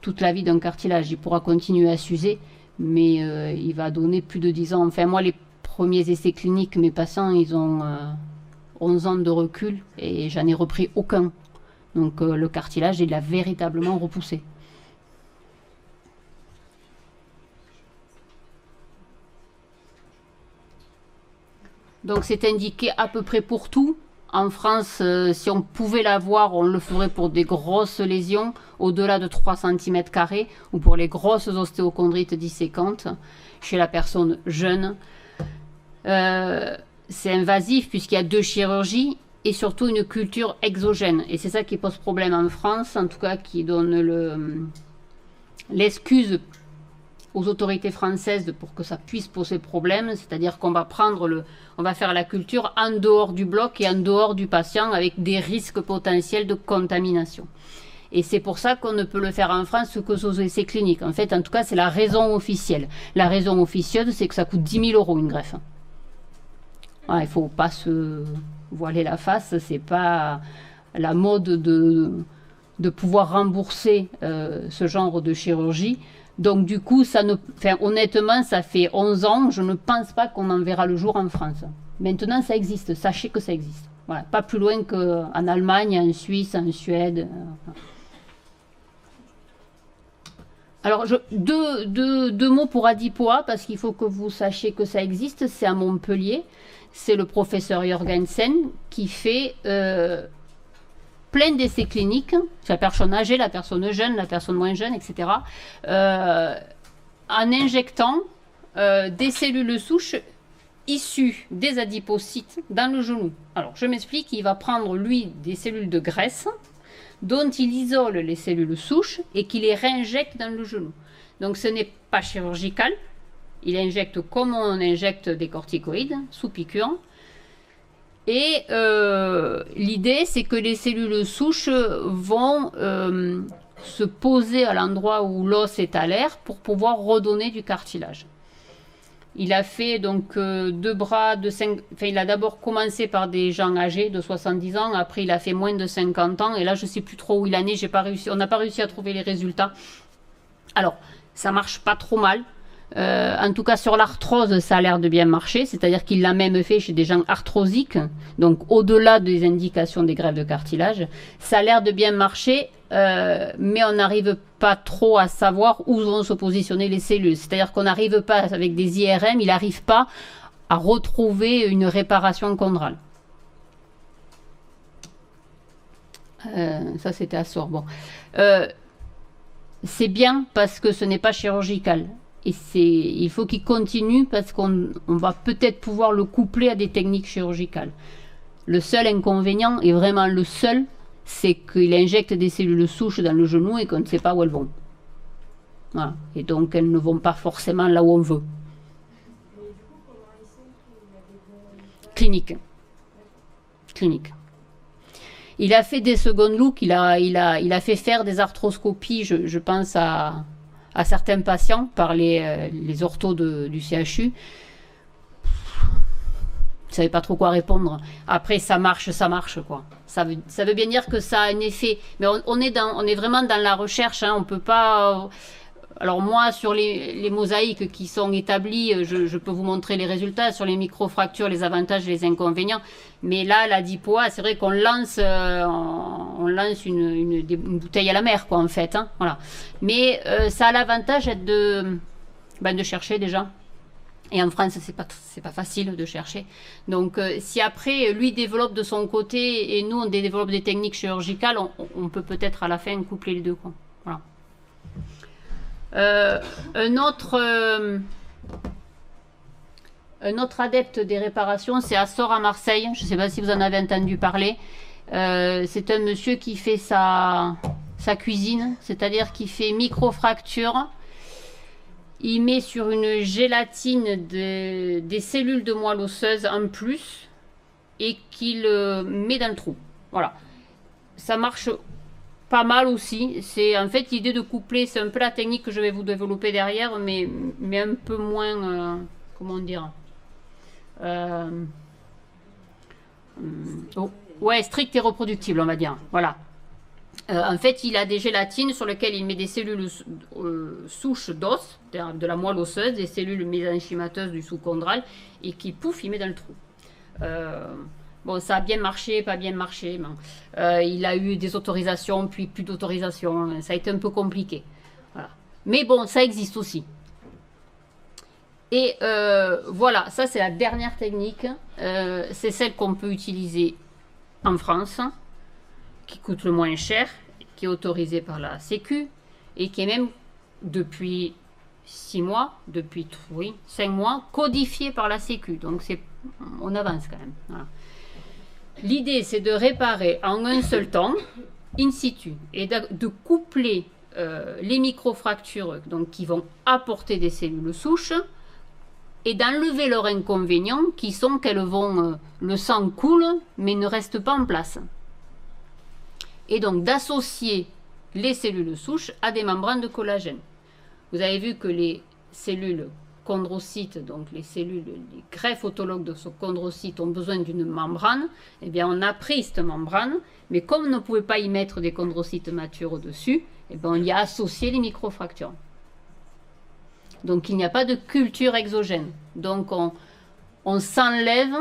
toute la vie d'un cartilage. Il pourra continuer à s'user, mais il va donner plus de 10 ans. Enfin, moi, les premiers essais cliniques, mes patients, ils ont 11 ans de recul et j'en ai repris aucun. Donc le cartilage, il a véritablement repoussé. Donc c'est indiqué à peu près pour tout. En France, si on pouvait l'avoir, on le ferait pour des grosses lésions au-delà de 3 cm² ou pour les grosses ostéochondrites disséquantes chez la personne jeune. C'est invasif puisqu'il y a 2 chirurgies et surtout une culture exogène. Et c'est ça qui pose problème en France, en tout cas qui donne l'excuse aux autorités françaises pour que ça puisse poser problème, c'est-à-dire qu'on va on va faire la culture en dehors du bloc et en dehors du patient avec des risques potentiels de contamination. Et c'est pour ça qu'on ne peut le faire en France que sous essai clinique. En fait, en tout cas, c'est la raison officielle. La raison officieuse, c'est que ça coûte 10 000 € une greffe. Il ne faut pas se voiler la face, c'est pas la mode de pouvoir rembourser ce genre de chirurgie. Donc du coup, honnêtement, ça fait 11 ans, je ne pense pas qu'on en verra le jour en France. Maintenant, ça existe, sachez que ça existe. Voilà, pas plus loin qu'en Allemagne, en Suisse, en Suède. Alors, deux mots pour Adipoa, parce qu'il faut que vous sachiez que ça existe. C'est à Montpellier. C'est le professeur Jorgensen qui fait plein d'essais cliniques, la personne âgée, la personne jeune, la personne moins jeune, etc., en injectant des cellules souches issues des adipocytes dans le genou. Alors, je m'explique, il va prendre, lui, des cellules de graisse dont il isole les cellules souches et qu'il les réinjecte dans le genou. Donc, ce n'est pas chirurgical. Il injecte comme on injecte des corticoïdes, sous piqûre. Et l'idée, c'est que les cellules souches vont se poser à l'endroit où l'os est à l'air pour pouvoir redonner du cartilage. Il a fait donc 2 bras de 5... Enfin, il a d'abord commencé par des gens âgés de 70 ans. Après, il a fait moins de 50 ans. Et là, je ne sais plus trop où il en est. On n'a pas réussi à trouver les résultats. Alors, ça marche pas trop mal. En tout cas, sur l'arthrose, ça a l'air de bien marcher. C'est-à-dire qu'il l'a même fait chez des gens arthrosiques. Donc, au-delà des indications des greffes de cartilage. Ça a l'air de bien marcher. Mais on n'arrive pas trop à savoir où vont se positionner les cellules. C'est-à-dire qu'on n'arrive pas, avec des IRM, il n'arrive pas à retrouver une réparation chondrale. Ça, c'était à Sorbonne. C'est bien parce que ce n'est pas chirurgical. Et il faut qu'il continue parce qu'on va peut-être pouvoir le coupler à des techniques chirurgicales. Le seul inconvénient, et vraiment le seul, c'est qu'il injecte des cellules souches dans le genou et qu'on ne sait pas où elles vont. Voilà. Et donc, elles ne vont pas forcément là où on veut. Clinique. Clinique. Il a fait des second look, il a fait faire des arthroscopies, je pense à certains patients par les orthos du CHU. Je ne savais pas trop quoi répondre. Après, ça marche, quoi. Ça veut bien dire que ça a un effet. Mais on est vraiment dans la recherche. Hein. On peut pas... Alors moi, sur les mosaïques qui sont établies, je peux vous montrer les résultats. Sur les microfractures, les avantages et les inconvénients. Mais là, la DIPOA, c'est vrai qu'on lance, une bouteille à la mer, quoi, en fait. Hein. Voilà. Mais ça a l'avantage de chercher déjà. Et en France, c'est pas facile de chercher. Donc, si après, lui développe de son côté et nous, on développe des techniques chirurgicales, on peut peut-être à la fin coupler les deux. Quoi. Voilà. Un autre adepte des réparations, c'est Assor à Marseille. Je ne sais pas si vous en avez entendu parler. C'est un monsieur qui fait sa cuisine, c'est-à-dire qu'il fait microfracture. Il met sur une gélatine des cellules de moelle osseuse en plus et qu'il met dans le trou. Voilà. Ça marche pas mal aussi. C'est en fait l'idée de coupler, c'est un peu la technique que je vais vous développer derrière, mais un peu moins, comment dire, ouais, strict et reproductible, on va dire. Voilà. En fait, il a des gélatines sur lesquelles il met des cellules souches d'os, de la moelle osseuse, des cellules mésenchymateuses du sous-chondral, et qui, pouf, il met dans le trou. Bon, ça a bien marché, pas bien marché. Bon. Il a eu des autorisations, puis plus d'autorisations. Ça a été un peu compliqué. Voilà. Mais bon, ça existe aussi. Et voilà, ça c'est la dernière technique. C'est celle qu'on peut utiliser en France, qui coûte le moins cher, qui est autorisée par la Sécu, et qui est même depuis 6 mois, depuis 5 mois, codifiée par la Sécu. Donc on avance quand même. Voilà. L'idée, c'est de réparer en un seul temps, in situ, et de coupler les microfractures donc, qui vont apporter des cellules souches, et d'enlever leurs inconvénients, qui sont qu'elles vont... le sang coule, mais ne reste pas en place. Et donc d'associer les cellules souches à des membranes de collagène. Vous avez vu que les cellules chondrocytes, donc les greffes autologues de ce chondrocyte ont besoin d'une membrane. Eh bien, on a pris cette membrane, mais comme on ne pouvait pas y mettre des chondrocytes matures au-dessus, eh bien, on y a associé les microfractures. Donc, il n'y a pas de culture exogène. Donc, on s'enlève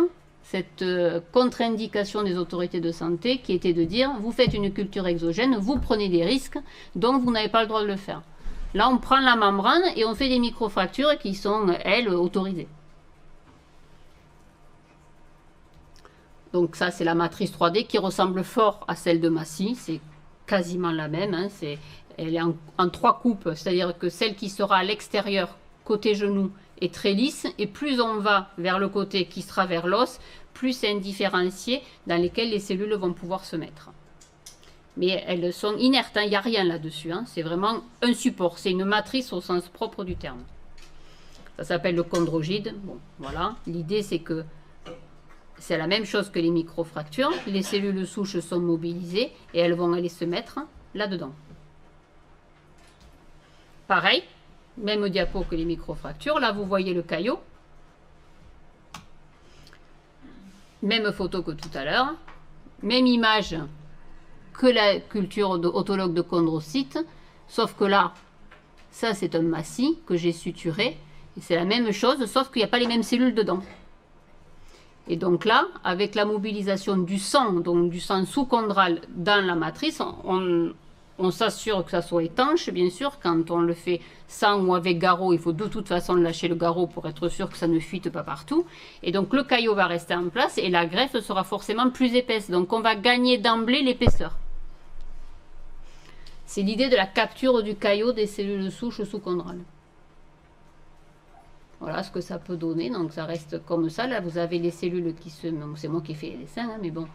cette contre-indication des autorités de santé qui était de dire, vous faites une culture exogène, vous prenez des risques, donc vous n'avez pas le droit de le faire. Là, on prend la membrane et on fait des microfractures qui sont, elles, autorisées. Donc ça, c'est la matrice 3D qui ressemble fort à celle de Massy. C'est quasiment la même. Hein. Elle est en 3 coupes, c'est-à-dire que celle qui sera à l'extérieur, côté genou, est très lisse. Et plus on va vers le côté qui sera vers l'os, plus c'est indifférencié dans lesquels les cellules vont pouvoir se mettre. Mais elles sont inertes, il n'y a rien là-dessus. Hein. C'est vraiment un support. C'est une matrice au sens propre du terme. Ça s'appelle le chondrogide. Bon, voilà. L'idée, c'est que c'est la même chose que les microfractures. Les cellules souches sont mobilisées et elles vont aller se mettre là-dedans. Pareil, même diapo que les microfractures. Là, vous voyez le caillot. Même photo que tout à l'heure. Même image que la culture autologue de chondrocytes. Sauf que là, ça c'est un massif que j'ai suturé. Et c'est la même chose, sauf qu'il n'y a pas les mêmes cellules dedans. Et donc là, avec la mobilisation du sang, donc du sang sous-chondral dans la matrice, on s'assure que ça soit étanche, bien sûr. Quand on le fait sans ou avec garrot, il faut de toute façon lâcher le garrot pour être sûr que ça ne fuite pas partout. Et donc le caillot va rester en place et la greffe sera forcément plus épaisse. Donc on va gagner d'emblée l'épaisseur. C'est l'idée de la capture du caillot des cellules souches sous-chondrales. Voilà ce que ça peut donner. Donc ça reste comme ça. Là, vous avez les cellules qui se... C'est moi qui ai fait les dessins, hein, mais bon.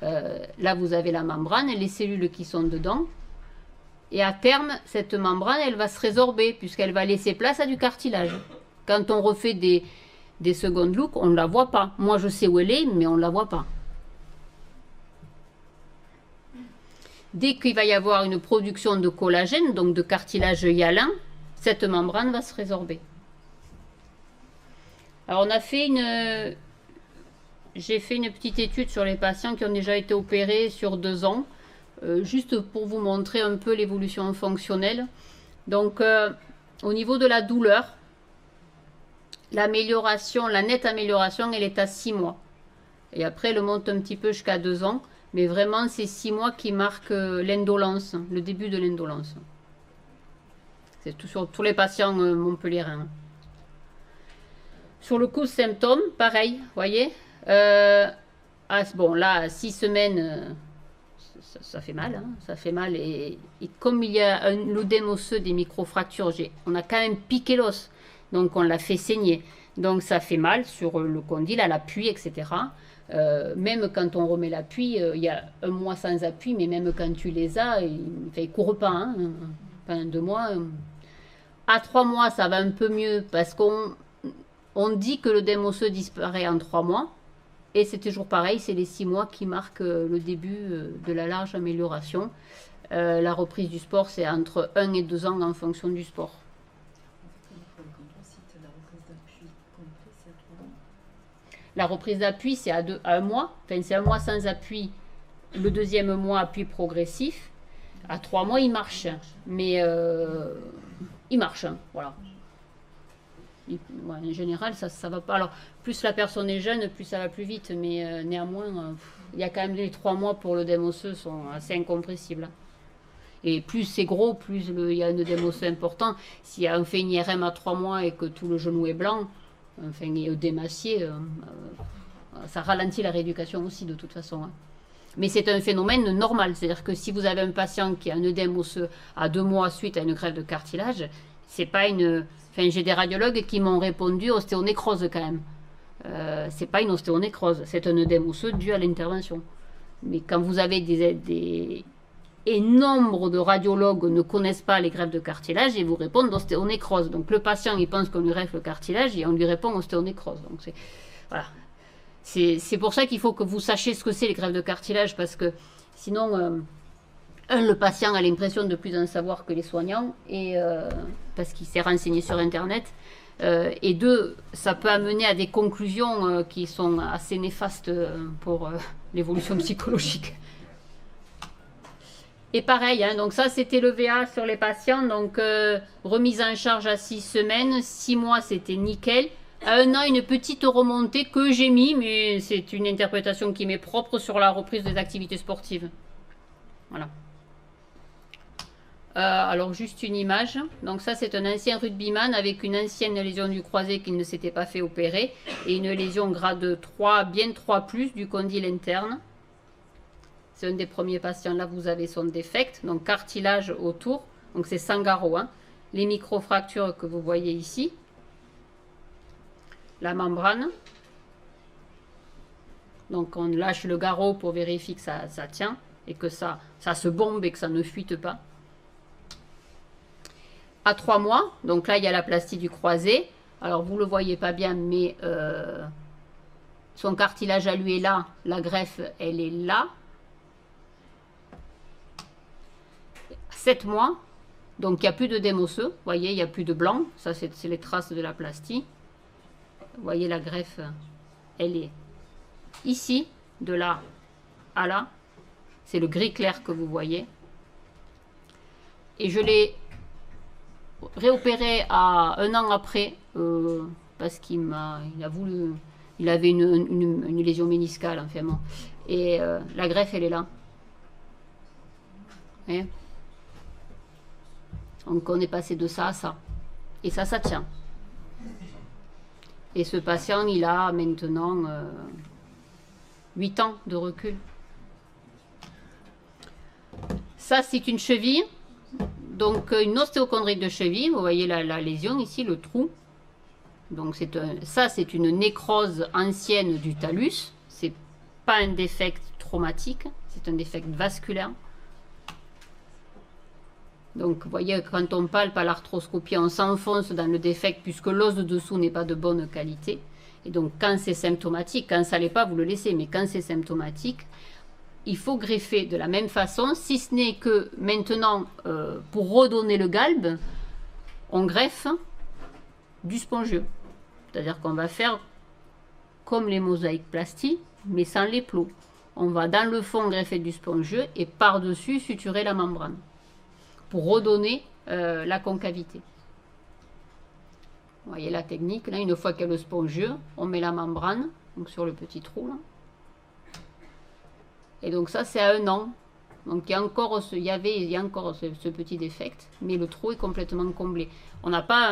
Là, vous avez la membrane et les cellules qui sont dedans. Et à terme, cette membrane, elle va se résorber puisqu'elle va laisser place à du cartilage. Quand on refait des secondes looks, on ne la voit pas. Moi, je sais où elle est, mais on ne la voit pas. Dès qu'il va y avoir une production de collagène, donc de cartilage hyalin, cette membrane va se résorber. Alors on a fait j'ai fait une petite étude sur les patients qui ont déjà été opérés sur 2 ans, juste pour vous montrer un peu l'évolution fonctionnelle. Donc au niveau de la douleur, l'amélioration, la nette amélioration, elle est à 6 mois. Et après, elle monte un petit peu jusqu'à 2 ans, mais vraiment c'est 6 mois qui marquent l'indolence, le début de l'indolence. C'est tout sur tous les patients montpelliérains. Sur le coup symptômes, pareil, vous voyez. Bon, là, 6 semaines, ça fait mal. Hein, ça fait mal. Et comme il y a l'œdème osseux des microfractures, on a quand même piqué l'os. Donc, on l'a fait saigner. Donc, ça fait mal sur le condyle, à l'appui, etc. Même quand on remet l'appui, il y a 1 mois sans appui, mais même quand tu les as, ils ne courent pas. Hein, pendant 2 mois. À 3 mois, ça va un peu mieux parce on dit que l'œdème osseux disparaît en 3 mois. Et c'est toujours pareil, c'est les 6 mois qui marquent le début de la large amélioration. La reprise du sport, c'est entre 1 et 2 ans en fonction du sport. La reprise d'appui, c'est à 1 mois. Enfin, c'est 1 mois sans appui. Le 2e mois, appui progressif. À 3 mois, il marche. Mais il marche, hein, voilà. En général, ça va pas. Alors, plus la personne est jeune, plus ça va plus vite. Mais néanmoins, il y a quand même les 3 mois pour l'œdème osseux sont assez incompressibles. Et plus c'est gros, plus il y a un œdème osseux important. Si on fait une IRM à 3 mois et que tout le genou est blanc, enfin, et démacié, ça ralentit la rééducation aussi de toute façon. Hein. Mais c'est un phénomène normal. C'est-à-dire que si vous avez un patient qui a un œdème osseux à 2 mois suite à une greffe de cartilage, c'est pas une... Enfin, j'ai des radiologues qui m'ont répondu ostéonécrose quand même. C'est pas une ostéonécrose, c'est un œdème osseux dû à l'intervention. Mais quand vous avez et nombre de radiologues ne connaissent pas les greffes de cartilage et vous répondent d'ostéonécrose. Donc le patient il pense qu'on lui greffe le cartilage et on lui répond ostéonécrose. Donc voilà. C'est pour ça qu'il faut que vous sachiez ce que c'est les greffes de cartilage parce que sinon le patient a l'impression de plus en savoir que les soignants et parce qu'il s'est renseigné sur internet. Et 2, ça peut amener à des conclusions qui sont assez néfastes pour l'évolution psychologique. Et pareil, hein, donc ça c'était le VA sur les patients, donc remise en charge à 6 semaines, 6 mois c'était nickel. À 1 an, une petite remontée que j'ai mis, mais c'est une interprétation qui m'est propre sur la reprise des activités sportives. Voilà. Alors juste une image, donc ça c'est un ancien rugbyman avec une ancienne lésion du croisé qui ne s'était pas fait opérer et une lésion grade 3, bien 3+, du condyle interne. C'est un des premiers patients, là vous avez son défect, donc cartilage autour, donc c'est sans garrot, hein. Les microfractures que vous voyez ici, la membrane, donc on lâche le garrot pour vérifier que ça tient et que ça se bombe et que ça ne fuite pas. À 3 mois, donc là il y a la plastie du croisé, alors vous ne le voyez pas bien mais son cartilage à lui est là, la greffe elle est là. 7 mois, donc il n'y a plus de d'œdème osseux, vous voyez, il n'y a plus de blanc, ça c'est les traces de la plastie. Vous voyez la greffe, elle est ici, de là à là. C'est le gris clair que vous voyez. Et je l'ai réopéré à 1 an après, parce qu'il avait une lésion méniscale, enfin bon. Et la greffe, elle est là. Hein? Donc on est passé de ça à ça. Et ça tient. Et ce patient, il a maintenant 8 ans de recul. Ça, c'est une cheville. Donc une ostéochondrite de cheville. Vous voyez la lésion ici, le trou. Donc ça, c'est une nécrose ancienne du talus. C'est pas un défect traumatique, c'est un défect vasculaire. Donc vous voyez, quand on palpe à l'arthroscopie, on s'enfonce dans le défect puisque l'os de dessous n'est pas de bonne qualité. Et donc quand c'est symptomatique, quand ça l'est pas, vous le laissez, mais quand c'est symptomatique, il faut greffer de la même façon, si ce n'est que maintenant, pour redonner le galbe, on greffe du spongieux. C'est-à-dire qu'on va faire comme les mosaïques plasties, mais sans les plots. On va dans le fond greffer du spongieux et par-dessus suturer la membrane pour redonner la concavité. Vous voyez la technique, là, une fois qu'il y a le spongieux, on met la membrane donc sur le petit trou là. Et donc ça c'est à 1 an. Donc il y a encore ce petit défect, mais le trou est complètement comblé. On n'a pas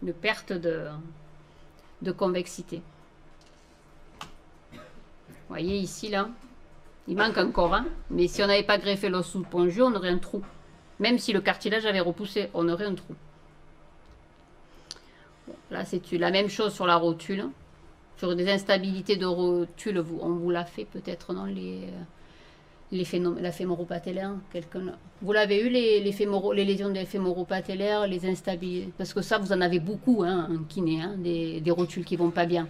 une perte de convexité. Vous voyez ici là, il manque encore, hein, mais si on n'avait pas greffé l'os sous-spongieux, on aurait un trou. Même si le cartilage avait repoussé, on aurait un trou. Bon, là c'est la même chose sur la rotule. Sur des instabilités de rotule, on vous l'a fait peut-être, non, la fémoropatellaire. Vous l'avez eu, les lésions des fémoropatellaires, les instabilités. Parce que ça, vous en avez beaucoup, hein, en kiné, hein, des rotules qui vont pas bien.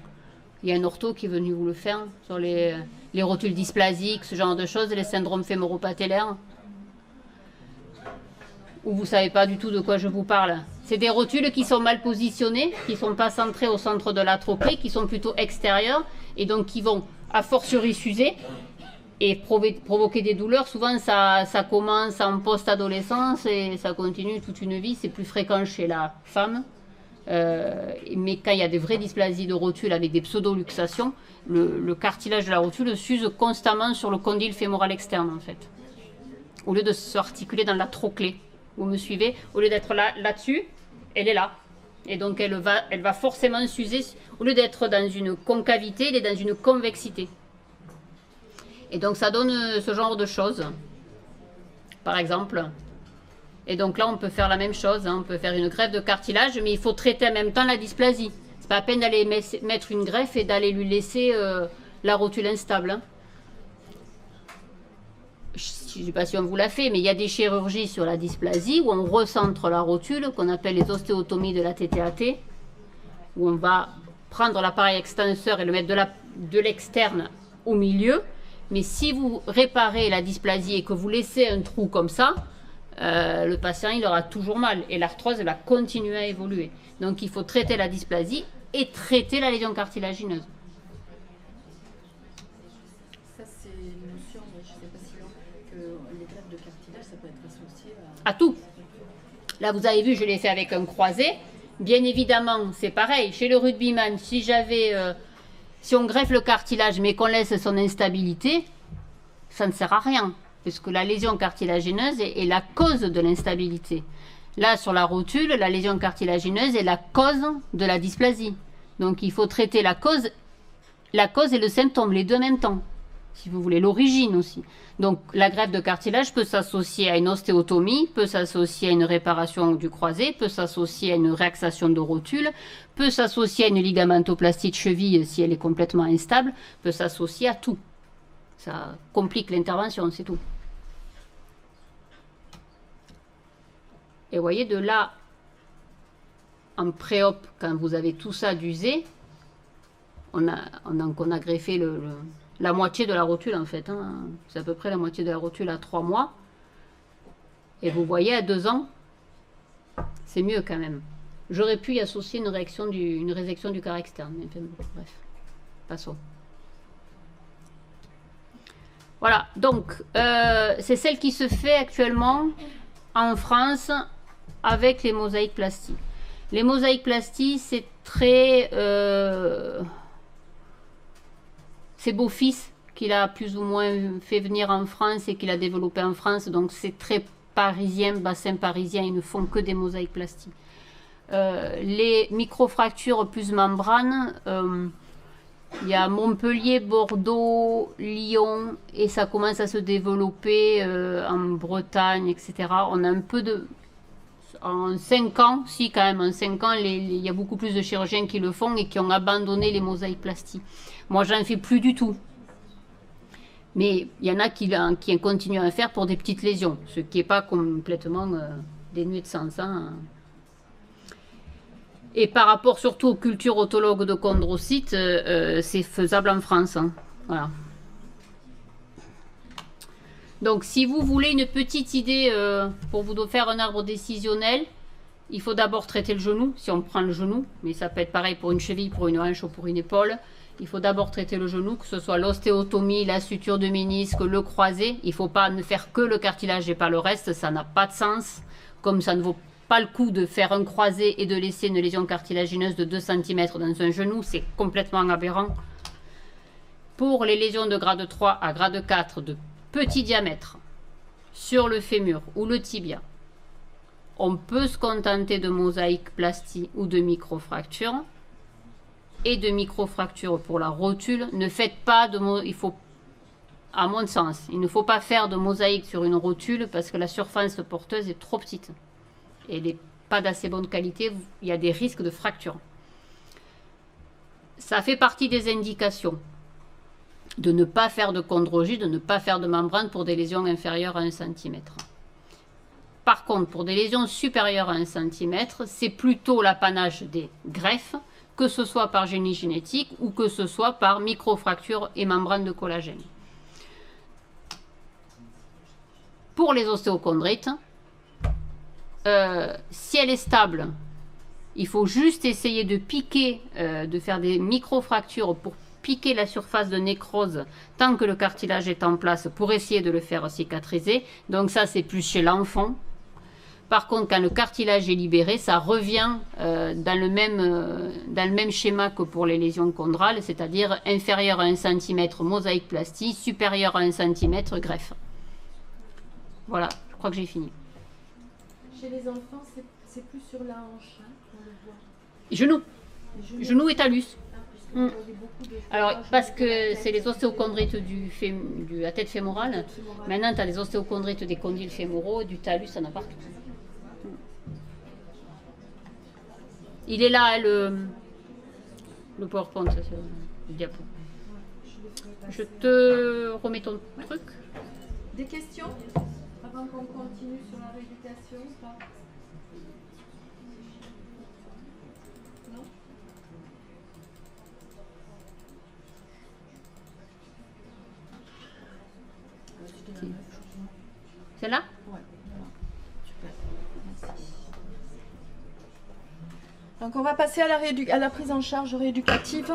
Il y a un ortho qui est venu vous le faire sur les rotules dysplasiques, ce genre de choses, les syndromes fémoropatellaires. Ou vous ne savez pas du tout de quoi je vous parle. C'est des rotules qui sont mal positionnées, qui ne sont pas centrées au centre de la trochlée, qui sont plutôt extérieures, et donc qui vont a fortiori s'user et provoquer des douleurs. Souvent, ça commence en post-adolescence et ça continue toute une vie. C'est plus fréquent chez la femme. Mais quand il y a des vraies dysplasies de rotule avec des pseudo-luxations, le cartilage de la rotule s'use constamment sur le condyle fémoral externe, en fait. Au lieu de s'articuler dans la trochlée. Vous me suivez? Au lieu d'être là-dessus, elle est là. Et donc, elle va forcément s'user. Au lieu d'être dans une concavité, elle est dans une convexité. Et donc, ça donne ce genre de choses. Par exemple. Et donc là, on peut faire la même chose. Hein. On peut faire une greffe de cartilage, mais il faut traiter en même temps la dysplasie. C'est pas la peine d'aller mettre une greffe et d'aller lui laisser la rotule instable. Hein. Je ne sais pas si on vous l'a fait, mais il y a des chirurgies sur la dysplasie où on recentre la rotule, qu'on appelle les ostéotomies de la TTAT, où on va prendre l'appareil extenseur et le mettre de l'externe au milieu. Mais si vous réparez la dysplasie et que vous laissez un trou comme ça, le patient il aura toujours mal et l'arthrose va continuer à évoluer. Donc il faut traiter la dysplasie et traiter la lésion cartilagineuse. Ça c'est une notion, je ne sais pas si long, que les greffes de cartilage ça peut être associé à tout. Là vous avez vu, je l'ai fait avec un croisé. Bien évidemment c'est pareil. Chez le rugbyman, si on greffe le cartilage mais qu'on laisse son instabilité, ça ne sert à rien. Puisque la lésion cartilagineuse est la cause de l'instabilité. Là, sur la rotule, la lésion cartilagineuse est la cause de la dysplasie. Donc, il faut traiter la cause et le symptôme, les deux en même temps, si vous voulez, l'origine aussi. Donc, la greffe de cartilage peut s'associer à une ostéotomie, peut s'associer à une réparation du croisé, peut s'associer à une réaxation de rotule, peut s'associer à une ligamentoplastie de cheville si elle est complètement instable, peut s'associer à tout. Ça complique l'intervention, c'est tout. Et vous voyez, de là, en pré-op, quand vous avez tout ça d'usé, on a greffé la moitié de la rotule, en fait. Hein. C'est à peu près la moitié de la rotule à 3 mois. Et vous voyez, à 2 ans, c'est mieux quand même. J'aurais pu y associer une résection du carré externe. Mais bref, passons. Voilà, donc c'est celle qui se fait actuellement en France avec les mosaïques plastiques. Les mosaïques plastiques, c'est très... c'est Beaufils qu'il a plus ou moins fait venir en France et qu'il a développé en France, donc c'est très parisien, bassin parisien, ils ne font que des mosaïques plastiques. Les microfractures plus membrane, il y a Montpellier, Bordeaux, Lyon, et ça commence à se développer en Bretagne, etc. On a un peu de... En 5 ans, si quand même, en 5 ans, il y a beaucoup plus de chirurgiens qui le font et qui ont abandonné les mosaïques plastiques. Moi, j'en fais plus du tout. Mais il y en a qui continuent à en faire pour des petites lésions, ce qui n'est pas complètement dénué de sens. Hein. Et par rapport surtout aux cultures autologues de chondrocytes, c'est faisable en France. Hein. Voilà. Donc si vous voulez une petite idée pour vous faire un arbre décisionnel, il faut d'abord traiter le genou, si on prend le genou, mais ça peut être pareil pour une cheville, pour une hanche ou pour une épaule. Il faut d'abord traiter le genou, que ce soit l'ostéotomie, la suture de ménisque, le croisé. Il ne faut pas ne faire que le cartilage et pas le reste, ça n'a pas de sens. Comme ça ne vaut pas le coup de faire un croisé et de laisser une lésion cartilagineuse de 2 cm dans un genou, c'est complètement aberrant. Pour les lésions de grade 3 à grade 4 de petit diamètre sur le fémur ou le tibia, on peut se contenter de mosaïque plastie ou de microfracture. Et de microfracture pour la rotule. Ne faites pas de... Il faut, à mon sens, il ne faut pas faire de mosaïque sur une rotule parce que la surface porteuse est trop petite. Et elle n'est pas d'assez bonne qualité. Il y a des risques de fracture. Ça fait partie des indications de ne pas faire de chondrogie, de ne pas faire de membrane pour des lésions inférieures à 1 cm. Par contre, pour des lésions supérieures à 1 cm, c'est plutôt l'apanage des greffes, que ce soit par génie génétique ou que ce soit par microfracture et membrane de collagène. Pour les ostéochondrites, si elle est stable, il faut juste essayer de piquer, de faire des microfractures pour piquer la surface de nécrose tant que le cartilage est en place pour essayer de le faire cicatriser. Donc ça, c'est plus chez l'enfant. Par contre, quand le cartilage est libéré, ça revient dans le même schéma que pour les lésions chondrales, c'est-à-dire inférieur à 1 cm mosaïque plastie, supérieur à 1 cm greffe. Voilà, je crois que j'ai fini. Chez les enfants, c'est plus sur la hanche, hein, qu'on le voit. Genou. Genou et talus. Alors, parce que c'est les ostéochondrites de la tête fémorale. Maintenant, tu as les ostéochondrites des condyles fémoraux, du talus, ça en a partout. Il est là, le PowerPoint, ça, c'est le diapo. Je te remets ton truc. Des questions avant qu'on continue sur la rééducation ou pas? Non? Celle-là? Ouais. Super. Merci. Donc on va passer à la prise en charge rééducative.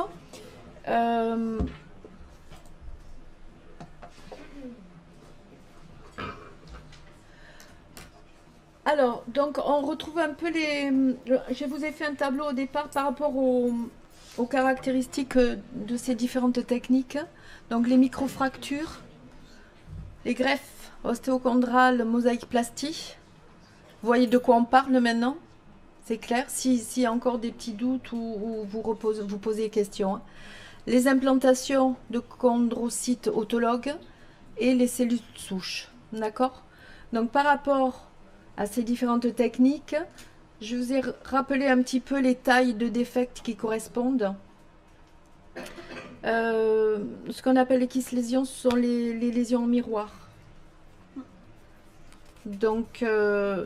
Alors, donc on retrouve un peu je vous ai fait un tableau au départ par rapport aux caractéristiques de ces différentes techniques. Donc les microfractures, les greffes ostéochondrales, mosaïque plastie. Vous voyez de quoi on parle maintenant? C'est clair? S'il y a encore des petits doutes ou vous posez des questions. Les implantations de chondrocytes autologues et les cellules souches. D'accord? Donc par rapport à ces différentes techniques, je vous ai rappelé un petit peu les tailles de défects qui correspondent. Ce qu'on appelle les kyst lésions, ce sont les lésions en miroir. Donc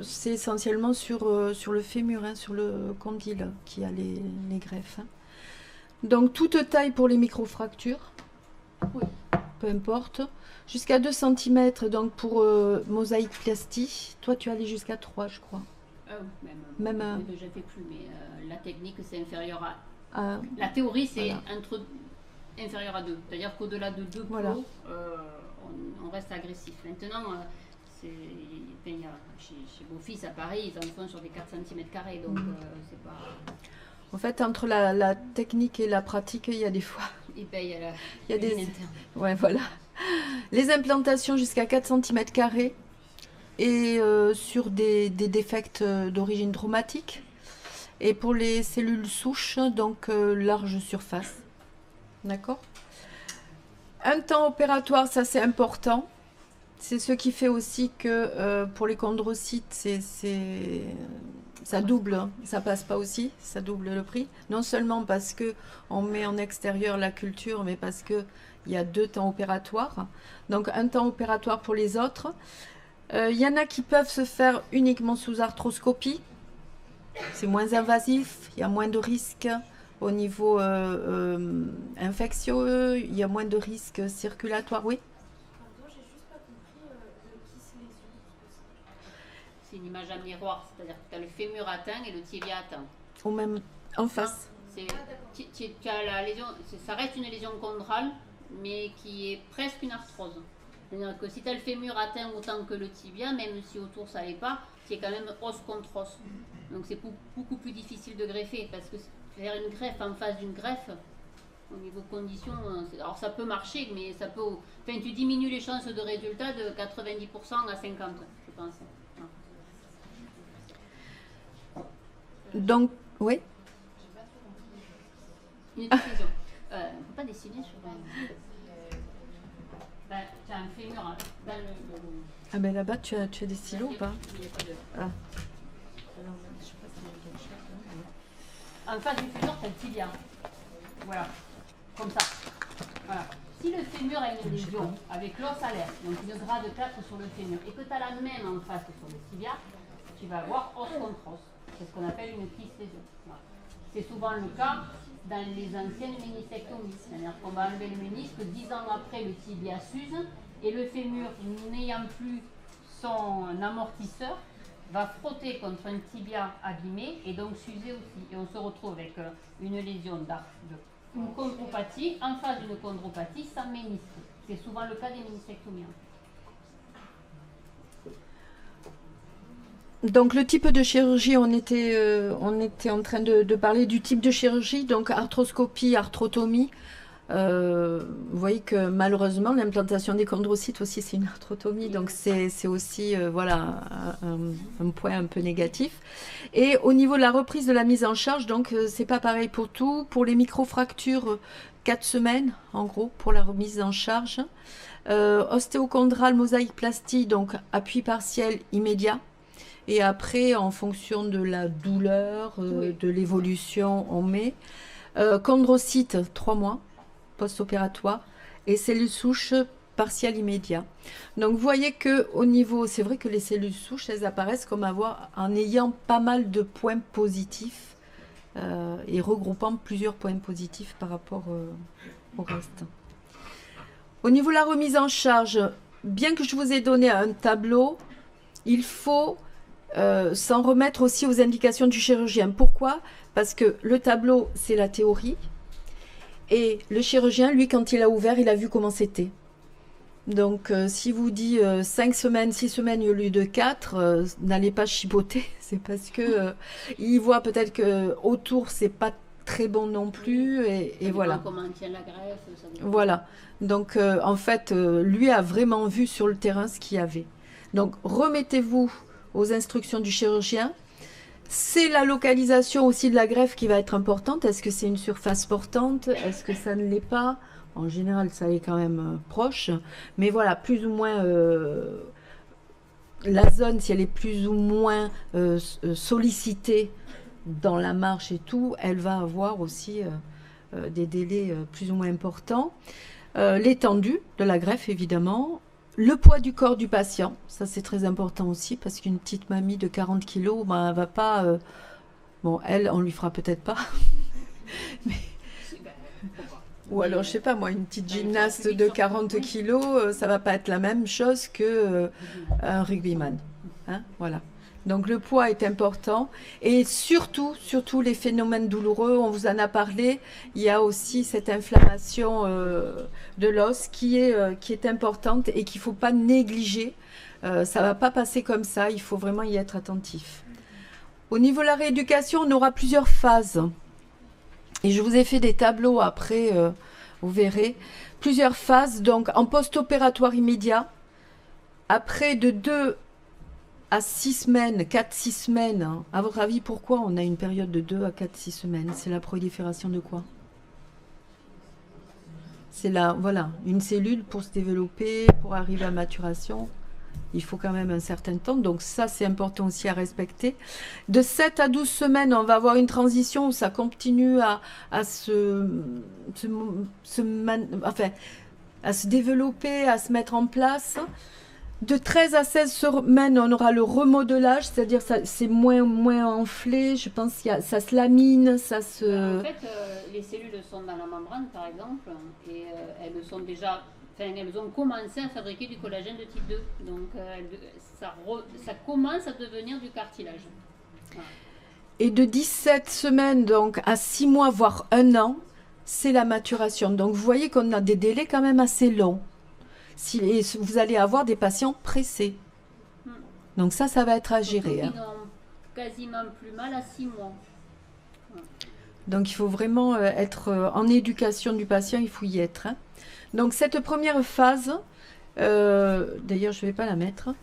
c'est essentiellement sur le fémur, hein, sur le condyle qui a les greffes. Hein. Donc toute taille pour les microfractures, oui, peu importe. Jusqu'à 2 cm donc pour mosaïque plastie. Toi tu allais jusqu'à 3 je crois. Même je ne fais plus, mais la technique c'est inférieur à... la théorie c'est voilà. Inférieur à 2. C'est-à-dire qu'au-delà de 2 voilà. plots, on reste agressif. Maintenant, chez Beaufils à Paris, ils en font sur des 4 cm², donc c'est pas... En fait, entre la technique et la pratique, il y a des fois... Et ben, il y a des... Ouais, voilà. Les implantations jusqu'à 4 cm² et sur des défects d'origine traumatique. Et pour les cellules souches, donc large surface. D'accord? Un temps opératoire, ça c'est important. C'est ce qui fait aussi que pour les chondrocytes, ça double, hein. Ça passe pas aussi, ça double le prix. Non seulement parce que on met en extérieur la culture, mais parce que il y a 2 temps opératoires. Donc un temps opératoire pour les autres. Il y en a qui peuvent se faire uniquement sous arthroscopie. C'est moins invasif, il y a moins de risques au niveau infectieux, il y a moins de risques circulatoires, oui. C'est une image à miroir, c'est-à-dire que tu as le fémur atteint et le tibia atteint. Ou même en face. Tu as la lésion, ça reste une lésion chondrale, mais qui est presque une arthrose. C'est-à-dire que si tu as le fémur atteint autant que le tibia, même si autour ça n'allait pas, tu es quand même os contre os. Donc c'est beaucoup plus difficile de greffer, parce que faire une greffe en face d'une greffe, au niveau conditions, alors ça peut marcher, mais ça peut... Enfin, tu diminues les chances de résultat de 90% à 50%, je pense. Donc, oui. Une décision. On ne peut pas dessiner sur... tu as un fémur hein, dans le... Ah ben là-bas, tu as des stylos ou pas? Ah. En face du fémur, tu as le tibia. Voilà. Comme ça. Voilà. Si le fémur a une lésion avec l'os à l'air, donc une grade 4 sur le fémur, et que tu as la même en face sur le tibia, tu vas avoir os contre os. C'est ce qu'on appelle une kyste lésion. Voilà. C'est souvent le cas dans les anciennes ménisectomies. C'est-à-dire qu'on va enlever le ménisque, 10 ans après, le tibia s'use, et le fémur, n'ayant plus son amortisseur, va frotter contre un tibia abîmé et donc s'user aussi. Et on se retrouve avec une lésion une chondropathie en face d'une chondropathie sans ménisque. C'est souvent le cas des ménisectomies. Donc le type de chirurgie, on était en train de parler du type de chirurgie, donc arthroscopie, arthrotomie. Vous voyez que malheureusement l'implantation des chondrocytes aussi c'est une arthrotomie, donc c'est aussi voilà un point un peu négatif. Et au niveau de la reprise de la mise en charge, donc c'est pas pareil pour tout. Pour les microfractures, 4 semaines en gros pour la remise en charge. Ostéochondrale, mosaïque plastie, donc appui partiel immédiat. Et après, en fonction de la douleur, de l'évolution, on met chondrocyte 3 mois post-opératoire et cellules souches partielles immédiat. Donc vous voyez que au niveau, c'est vrai que les cellules souches, elles apparaissent comme en ayant pas mal de points positifs et regroupant plusieurs points positifs par rapport au reste. Au niveau de la remise en charge, bien que je vous ai donné un tableau, il faut s'en remettre aussi aux indications du chirurgien. Pourquoi? Parce que le tableau, c'est la théorie. Et le chirurgien, lui, quand il a ouvert, il a vu comment c'était. Donc, si vous dit 5 semaines, 6 semaines au lieu de 4, n'allez pas chipoter. C'est parce que il voit peut-être que autour, c'est pas très bon non plus. Et voilà. Comment tient la greffe, ça dépend. Voilà. Donc, en fait, lui a vraiment vu sur le terrain ce qu'il y avait. Donc, remettez-vous aux instructions du chirurgien. C'est la localisation aussi de la greffe qui va être importante. Est-ce que c'est une surface portante? Est-ce que ça ne l'est pas? En général, ça est quand même proche. Mais voilà, plus ou moins, la zone, si elle est plus ou moins sollicitée dans la marche et tout, elle va avoir aussi des délais plus ou moins importants. L'étendue de la greffe, évidemment. Le poids du corps du patient, ça c'est très important aussi, parce qu'une petite mamie de 40 kilos, ben, elle va pas... bon, elle, on lui fera peut-être pas. Mais... Ou alors, je sais pas, moi, une petite gymnaste de 40 kilos, ça va pas être la même chose que un rugbyman. Hein, voilà. Donc le poids est important et surtout les phénomènes douloureux, on vous en a parlé, il y a aussi cette inflammation de l'os qui est importante et qu'il ne faut pas négliger. Ça ne va pas passer comme ça, il faut vraiment y être attentif. Au niveau de la rééducation, on aura plusieurs phases. Et je vous ai fait des tableaux après, vous verrez. Plusieurs phases, donc en post-opératoire immédiat, après de 2 à 6 semaines, 4-6 semaines, hein. À votre avis, pourquoi on a une période de 2 à 4-6 semaines? C'est la prolifération de quoi? C'est voilà, une cellule pour se développer, pour arriver à maturation. Il faut quand même un certain temps, donc ça c'est important aussi à respecter. De 7 à 12 semaines, on va avoir une transition où ça continue à se développer, à se mettre en place. De 13 à 16 semaines, on aura le remodelage, c'est-à-dire c'est moins enflé, je pense que ça se lamine, ça se... En fait, les cellules sont dans la membrane, par exemple, et elles sont déjà... Enfin, elles ont commencé à fabriquer du collagène de type 2, donc ça commence à devenir du cartilage. Voilà. Et de 17 semaines donc à 6 mois, voire 1 an, c'est la maturation. Donc vous voyez qu'on a des délais quand même assez longs. Et vous allez avoir des patients pressés. Donc ça va être à gérer. Ils n'ont quasiment plus mal à 6 mois. Donc il faut vraiment être en éducation du patient, il faut y être. Hein. Donc cette première phase, d'ailleurs je ne vais pas la mettre,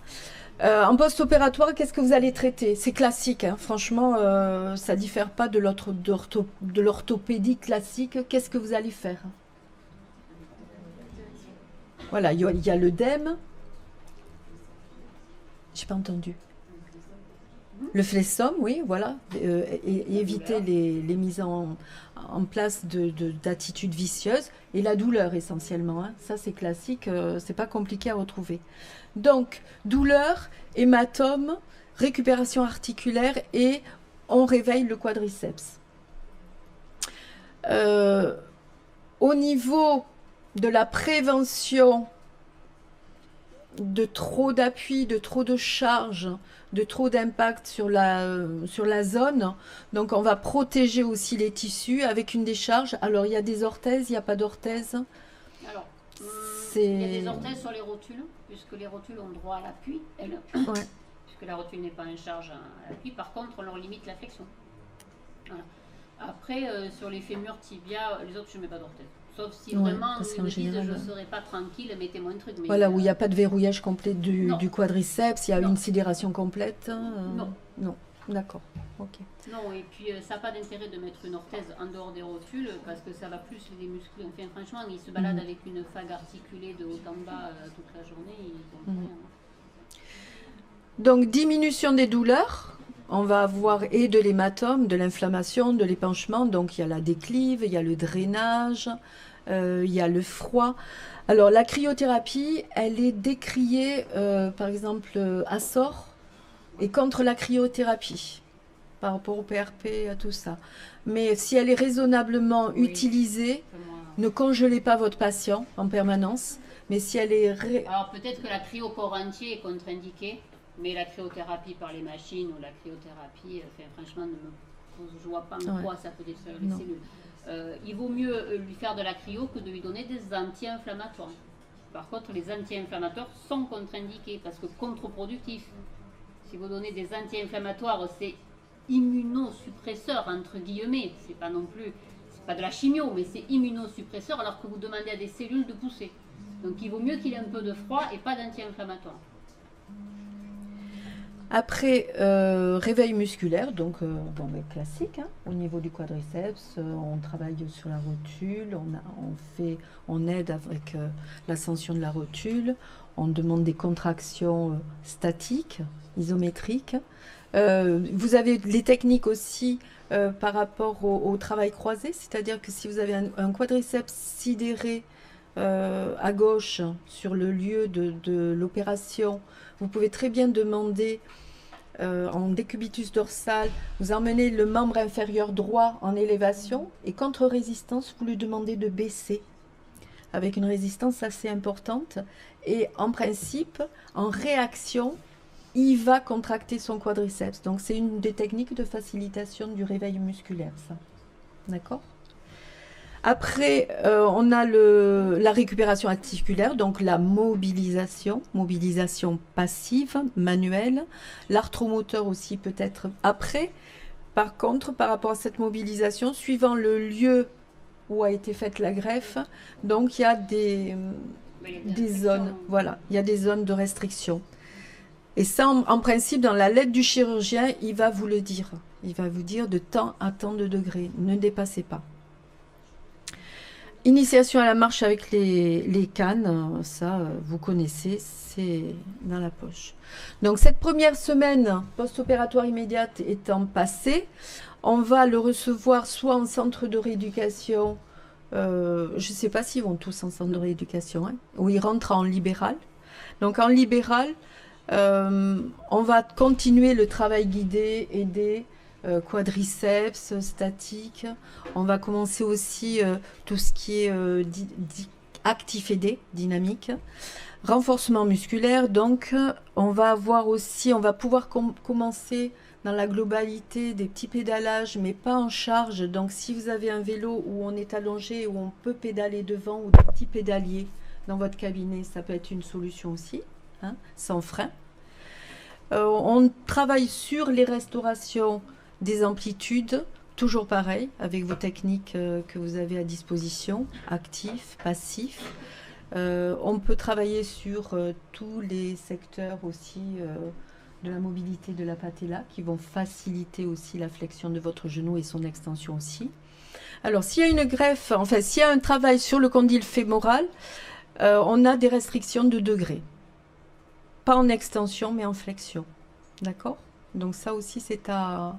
en post-opératoire, qu'est-ce que vous allez traiter? C'est classique, hein. Franchement, ça ne diffère pas de l'orthopédie classique. Qu'est-ce que vous allez faire? Voilà, il y a l'œdème. J'ai pas entendu. Le flessum, oui, voilà. Et éviter les mises en place d'attitudes vicieuses. Et la douleur, essentiellement. Hein. Ça, c'est classique. C'est pas compliqué à retrouver. Donc, douleur, hématome, récupération articulaire et on réveille le quadriceps. Au niveau de la prévention de trop d'appui, de trop de charge, de trop d'impact sur la zone. Donc on va protéger aussi les tissus avec une décharge. Alors il y a des orthèses, il n'y a pas d'orthèses. Alors, il y a des orthèses sur les rotules, puisque les rotules ont droit à l'appui, ouais. Puisque la rotule n'est pas en charge à l'appui. Par contre, on leur limite la flexion. Voilà. Après, sur les fémurs, tibias, les autres, je ne mets pas d'orthèse. Sauf si vraiment ils me disent je ne serai pas tranquille, mettez-moi un truc. Mais voilà, où il n'y a pas de verrouillage complet du quadriceps, il y a une sidération complète. Non, d'accord. Ok. Non, et puis ça n'a pas d'intérêt de mettre une orthèse en dehors des rotules parce que ça va plus les muscles. Enfin, franchement, ils se baladent avec une fague articulée de haut en bas toute la journée. Ils rien. Donc, diminution des douleurs. On va avoir et de l'hématome, de l'inflammation, de l'épanchement. Donc, il y a la déclive, il y a le drainage, il y a le froid. Alors, la cryothérapie, elle est décriée, par exemple, à SOR et contre la cryothérapie par rapport au PRP, à tout ça. Mais si elle est raisonnablement utilisée, ne congelez pas votre patient en permanence. Mais si elle est... Alors, peut-être que la cryo corps entier est contre-indiquée. Mais la cryothérapie par les machines ou la cryothérapie, franchement, je ne vois pas en quoi ça peut détruire les cellules. Il vaut mieux lui faire de la cryo que de lui donner des anti-inflammatoires. Par contre, les anti-inflammatoires sont contre-indiqués parce que contre-productifs. Si vous donnez des anti-inflammatoires, c'est immunosuppresseur, entre guillemets. C'est pas non plus, c'est pas de la chimio, mais c'est immunosuppresseur alors que vous demandez à des cellules de pousser. Donc il vaut mieux qu'il ait un peu de froid et pas d'anti-inflammatoire. Après, réveil musculaire, donc classique, hein, au niveau du quadriceps, on travaille sur la rotule, on aide avec l'ascension de la rotule, on demande des contractions statiques, isométriques. Vous avez les techniques aussi par rapport au travail croisé, c'est-à-dire que si vous avez un quadriceps sidéré à gauche sur le lieu de l'opération, vous pouvez très bien demander en décubitus dorsal, vous emmenez le membre inférieur droit en élévation et contre résistance, vous lui demandez de baisser avec une résistance assez importante et en principe, en réaction, il va contracter son quadriceps. Donc, c'est une des techniques de facilitation du réveil musculaire, ça. D'accord? Après, on a la récupération articulaire, donc la mobilisation passive, manuelle. L'arthromoteur aussi peut-être après. Par contre, par rapport à cette mobilisation, suivant le lieu où a été faite la greffe, donc il y a des zones, voilà, il y a des zones de restriction. Et ça, en principe, dans la lettre du chirurgien, il va vous le dire. Il va vous dire de tant à tant de degrés, ne dépassez pas. Initiation à la marche avec les cannes, ça, vous connaissez, c'est dans la poche. Donc, cette première semaine post-opératoire immédiate étant passée, on va le recevoir soit en centre de rééducation, je ne sais pas s'ils vont tous en centre de rééducation, hein, ou ils rentrent en libéral. Donc, en libéral, on va continuer le travail guidé, aidé, quadriceps, statique. On va commencer aussi tout ce qui est actif aidé, dynamique. Renforcement musculaire, donc on va avoir aussi, on va pouvoir commencer dans la globalité des petits pédalages, mais pas en charge. Donc si vous avez un vélo où on est allongé, où on peut pédaler devant, ou des petits pédaliers dans votre cabinet, ça peut être une solution aussi, hein, sans frein. On travaille sur les restaurations des amplitudes, toujours pareil, avec vos techniques que vous avez à disposition, actifs, passifs. On peut travailler sur tous les secteurs aussi de la mobilité de la patella qui vont faciliter aussi la flexion de votre genou et son extension aussi. Alors, s'il y a une greffe, enfin, s'il y a un travail sur le condyle fémoral, on a des restrictions de degrés. Pas en extension, mais en flexion. D'accord? Donc ça aussi, c'est à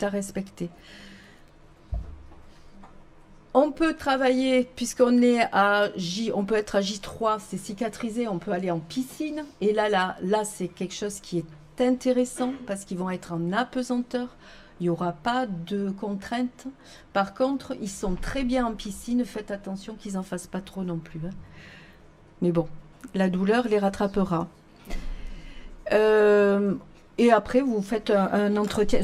respecter. On peut travailler, puisqu'on est à J, on peut être à J3, c'est cicatrisé, on peut aller en piscine. Et là c'est quelque chose qui est intéressant, parce qu'ils vont être en apesanteur. Il n'y aura pas de contraintes. Par contre, ils sont très bien en piscine. Faites attention qu'ils n'en fassent pas trop non plus, hein. Mais bon, la douleur les rattrapera. Et après, vous faites un entretien.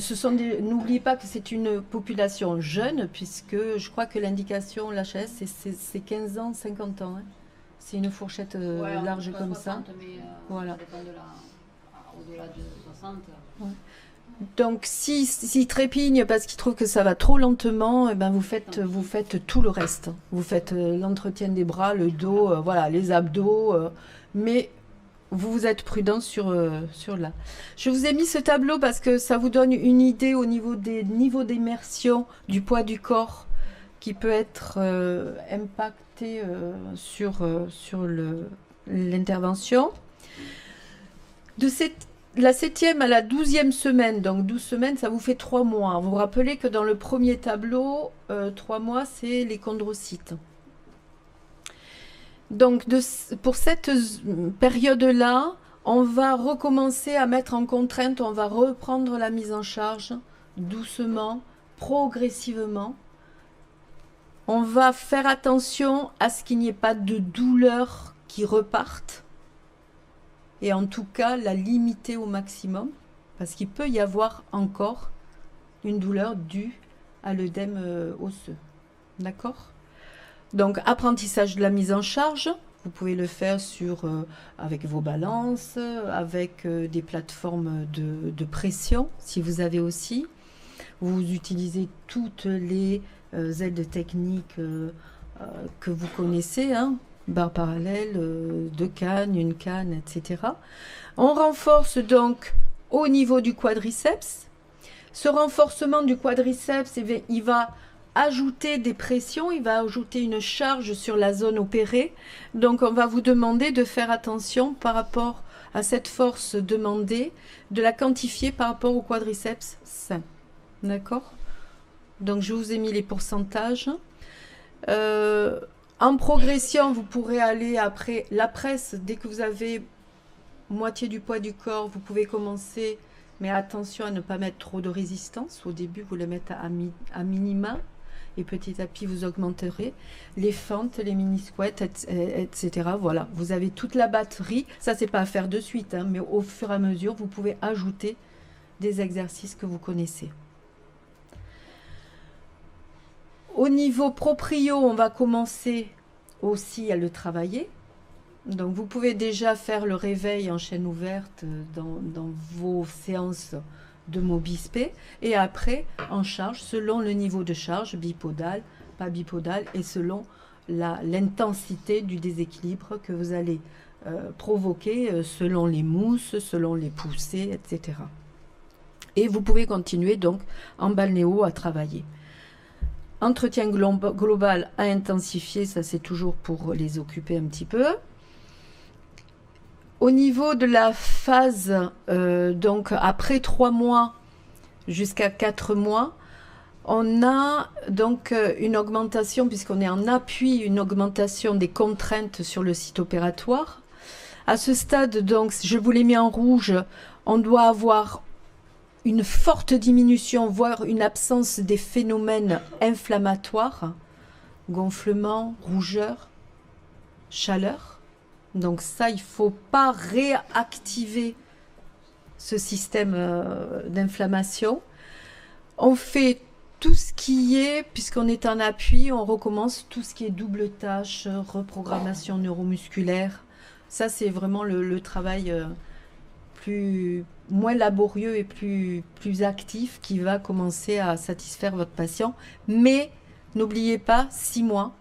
N'oubliez pas que c'est une population jeune, puisque je crois que l'indication, l'HS, c'est 15 ans, 50 ans. Hein. C'est une fourchette large comme 60, ça. Mais, voilà. Ça dépend au-delà de 60. Ouais. Donc, s'ils trépignent parce qu'ils trouvent que ça va trop lentement, eh ben vous faites tout le reste. Vous faites l'entretien des bras, le dos, voilà, les abdos, mais vous êtes prudent sur là. Je vous ai mis ce tableau parce que ça vous donne une idée au niveau des niveaux d'immersion du poids du corps qui peut être impacté sur l'intervention. De la 7e à la 12e semaine, donc 12 semaines, ça vous fait 3 mois. Vous vous rappelez que dans le premier tableau, 3 mois, c'est les chondrocytes. Donc, pour cette période-là, on va recommencer à mettre en contrainte, on va reprendre la mise en charge doucement, progressivement. On va faire attention à ce qu'il n'y ait pas de douleur qui repartent. Et en tout cas, la limiter au maximum, parce qu'il peut y avoir encore une douleur due à l'œdème osseux. D'accord ? Donc, apprentissage de la mise en charge, vous pouvez le faire avec vos balances, avec des plateformes de pression, si vous avez aussi. Vous utilisez toutes les aides techniques que vous connaissez, hein, barre parallèle, 2 cannes, 1 canne, etc. On renforce donc au niveau du quadriceps. Ce renforcement du quadriceps, il va ajouter des pressions, il va ajouter une charge sur la zone opérée. Donc on va vous demander de faire attention par rapport à cette force demandée, de la quantifier par rapport au quadriceps sain. D'accord? Donc je vous ai mis les pourcentages. En progression, vous pourrez aller après la presse. Dès que vous avez moitié du poids du corps, vous pouvez commencer, mais attention à ne pas mettre trop de résistance. Au début, vous le mettez à minima. et petit à petit vous augmenterez. Les fentes, les mini-squats, etc. Voilà, vous avez toute la batterie. Ça, c'est pas à faire de suite, hein, mais au fur et à mesure, vous pouvez ajouter des exercices que vous connaissez. Au niveau proprio, on va commencer aussi à le travailler. Donc vous pouvez déjà faire le réveil en chaîne ouverte dans vos séances de Mobispé, et après en charge selon le niveau de charge, bipodal, pas bipodal, et selon l'intensité du déséquilibre que vous allez provoquer selon les mousses, selon les poussées, etc. Et vous pouvez continuer donc en balnéo à travailler. Entretien global à intensifier, ça c'est toujours pour les occuper un petit peu. Au niveau de la phase, donc après 3 mois jusqu'à 4 mois, on a donc une augmentation, puisqu'on est en appui, une augmentation des contraintes sur le site opératoire. À ce stade, donc, je vous l'ai mis en rouge, on doit avoir une forte diminution, voire une absence des phénomènes inflammatoires, gonflement, rougeur, chaleur. Donc ça, il ne faut pas réactiver ce système d'inflammation. On fait tout ce qui est, puisqu'on est en appui, on recommence tout ce qui est double tâche, reprogrammation neuromusculaire. Ça, c'est vraiment le travail moins laborieux et plus actif qui va commencer à satisfaire votre patient. Mais n'oubliez pas 6 mois,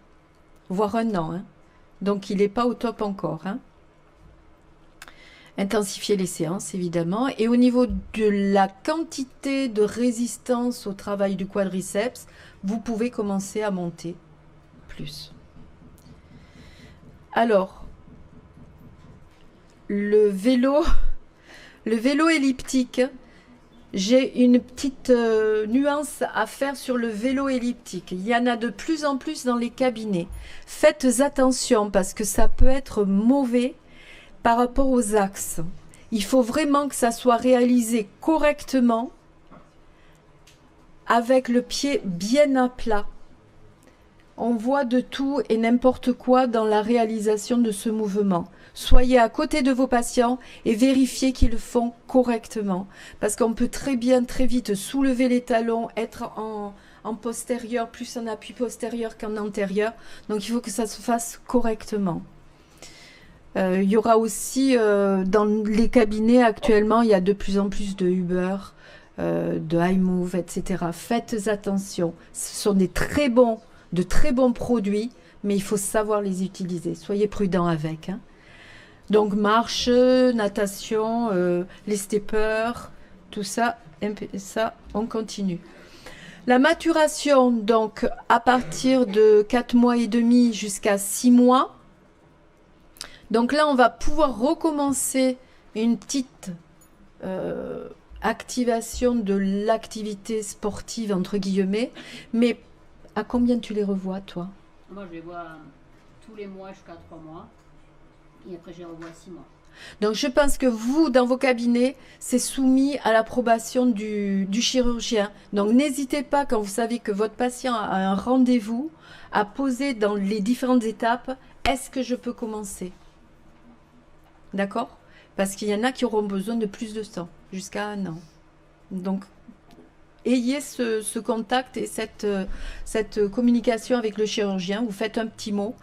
voire 1 an. Hein. Donc, il n'est pas au top encore. Hein. Intensifier les séances, évidemment. Et au niveau de la quantité de résistance au travail du quadriceps, vous pouvez commencer à monter plus. Alors, le vélo elliptique, j'ai une petite nuance à faire sur le vélo elliptique. Il y en a de plus en plus dans les cabinets. Faites attention parce que ça peut être mauvais par rapport aux axes. Il faut vraiment que ça soit réalisé correctement avec le pied bien à plat. On voit de tout et n'importe quoi dans la réalisation de ce mouvement. Soyez à côté de vos patients et vérifiez qu'ils le font correctement. Parce qu'on peut très vite soulever les talons, être en postérieur, plus en appui postérieur qu'en antérieur. Donc il faut que ça se fasse correctement. Il y aura aussi dans les cabinets actuellement, il y a de plus en plus de Uber, de iMove, etc. Faites attention. Ce sont de très bons produits, mais il faut savoir les utiliser. Soyez prudents avec. Hein. Donc marche, natation, les steppers, tout ça, on continue. La maturation, donc à partir de 4 mois et demi jusqu'à 6 mois. Donc là, on va pouvoir recommencer une petite activation de l'activité sportive, entre guillemets. Mais à combien tu les revois, toi? Moi, je les vois tous les mois jusqu'à 3 mois. Et après, je les revois 6 mois. Donc, je pense que vous, dans vos cabinets, c'est soumis à l'approbation du chirurgien. Donc, n'hésitez pas, quand vous savez que votre patient a un rendez-vous, à poser dans les différentes étapes, est-ce que je peux commencer? D'accord? Parce qu'il y en a qui auront besoin de plus de temps, jusqu'à 1 an. Donc, ayez ce contact et cette communication avec le chirurgien. Vous faites un petit mot,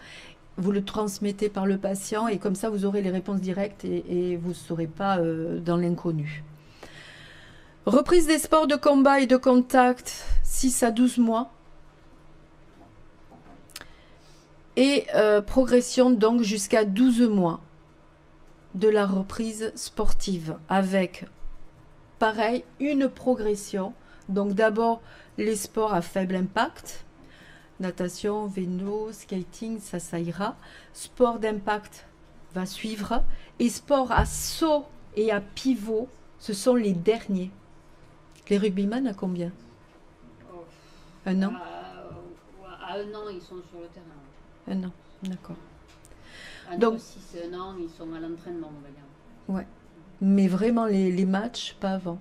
vous le transmettez par le patient et comme ça, vous aurez les réponses directes et vous ne serez pas dans l'inconnu. Reprise des sports de combat et de contact, 6 à 12 mois. Et progression donc jusqu'à 12 mois de la reprise sportive avec, pareil, une progression. Donc d'abord les sports à faible impact, natation, vélo, skating, ça ira. Sport d'impact va suivre. Et sport à saut et à pivot, ce sont les derniers. Les rugbyman à combien? 1 an? À 1 an, ils sont sur le terrain. 1 an, d'accord. Entre 6 et 1 an, ils sont à l'entraînement, on va dire. Ouais. Mais vraiment les matchs, pas avant.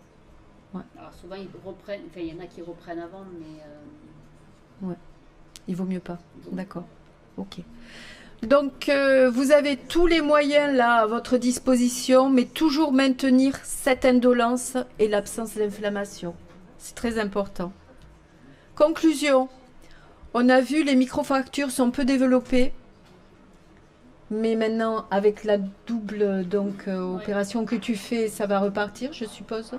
Ouais. Alors souvent, ils reprennent, enfin, il y en a qui reprennent avant, mais... Ouais. Il vaut mieux pas. D'accord. Ok. Donc, vous avez tous les moyens là à votre disposition, mais toujours maintenir cette indolence et l'absence d'inflammation. C'est très important. Conclusion. On a vu les microfractures sont peu développées, mais maintenant avec la double opération que tu fais, ça va repartir, je suppose.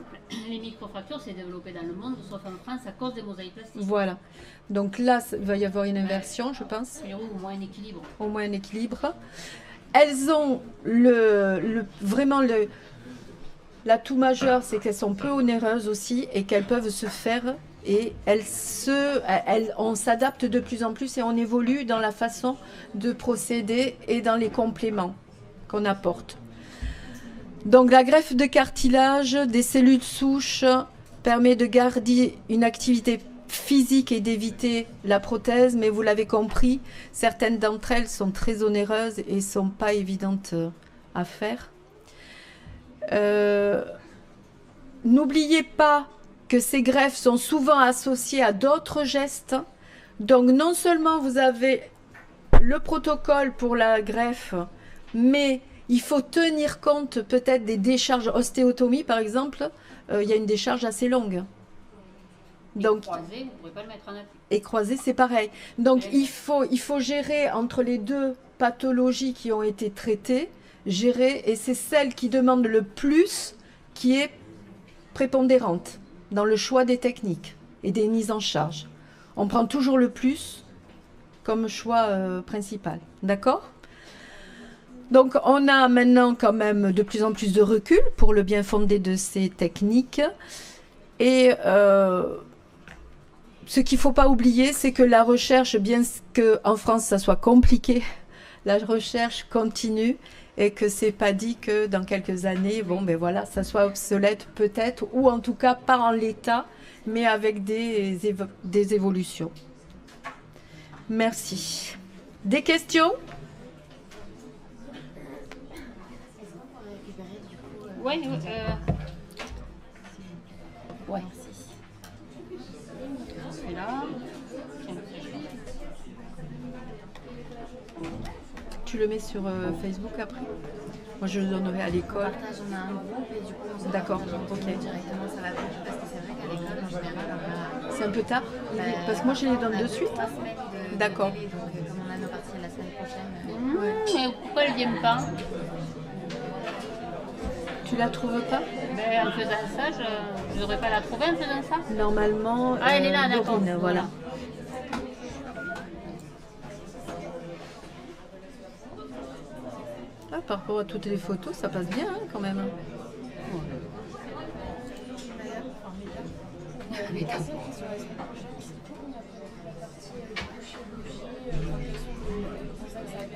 Les microfractures, c'est développé dans le monde, sauf en France, à cause des mosaïques plastiques. Voilà. Donc là, il va y avoir une inversion, je pense. Il y aura au moins un équilibre. Au moins un équilibre. Elles ont vraiment l'atout majeur, c'est qu'elles sont peu onéreuses aussi et qu'elles peuvent se faire. Et on s'adapte de plus en plus et on évolue dans la façon de procéder et dans les compléments qu'on apporte. Donc la greffe de cartilage des cellules souches permet de garder une activité physique et d'éviter la prothèse, mais vous l'avez compris, certaines d'entre elles sont très onéreuses et ne sont pas évidentes à faire. N'oubliez pas que ces greffes sont souvent associées à d'autres gestes. Donc non seulement vous avez le protocole pour la greffe, mais il faut tenir compte peut-être des décharges ostéotomie, par exemple. Il y a une décharge assez longue. Donc, croisé, vous ne pourrez pas le mettre en appui. Et croisé, c'est pareil. Donc il faut gérer entre les deux pathologies qui ont été traitées, et c'est celle qui demande le plus qui est prépondérante dans le choix des techniques et des mises en charge. On prend toujours le plus comme choix principal. D'accord ? Donc on a maintenant quand même de plus en plus de recul pour le bien fondé de ces techniques. Et ce qu'il ne faut pas oublier, c'est que la recherche, bien qu'en France ça soit compliqué, la recherche continue. Et que c'est pas dit que dans quelques années, ça soit obsolète peut-être, ou en tout cas pas en l'état, mais avec des évolutions. Merci. Des questions ? Ouais. C'est là. Tu le mets sur Facebook après ? Moi, je le donnerai à l'école. On a un groupe et du coup, on D'accord, ok. directement, ça va plus vite parce que c'est vrai qu'à l'école, en général, C'est un peu tard parce que moi, je les donne de suite. 3 semaines de D'accord. délai, donc comme on a nos parties la semaine prochaine. Mais pourquoi elle ne vient pas? Tu la trouves pas ? En faisant ça, je ne devrais pas la trouver en faisant ça? Normalement, Elle est là, d'accord. Dorine, voilà. Ah, par rapport à toutes les photos, ça passe bien quand même.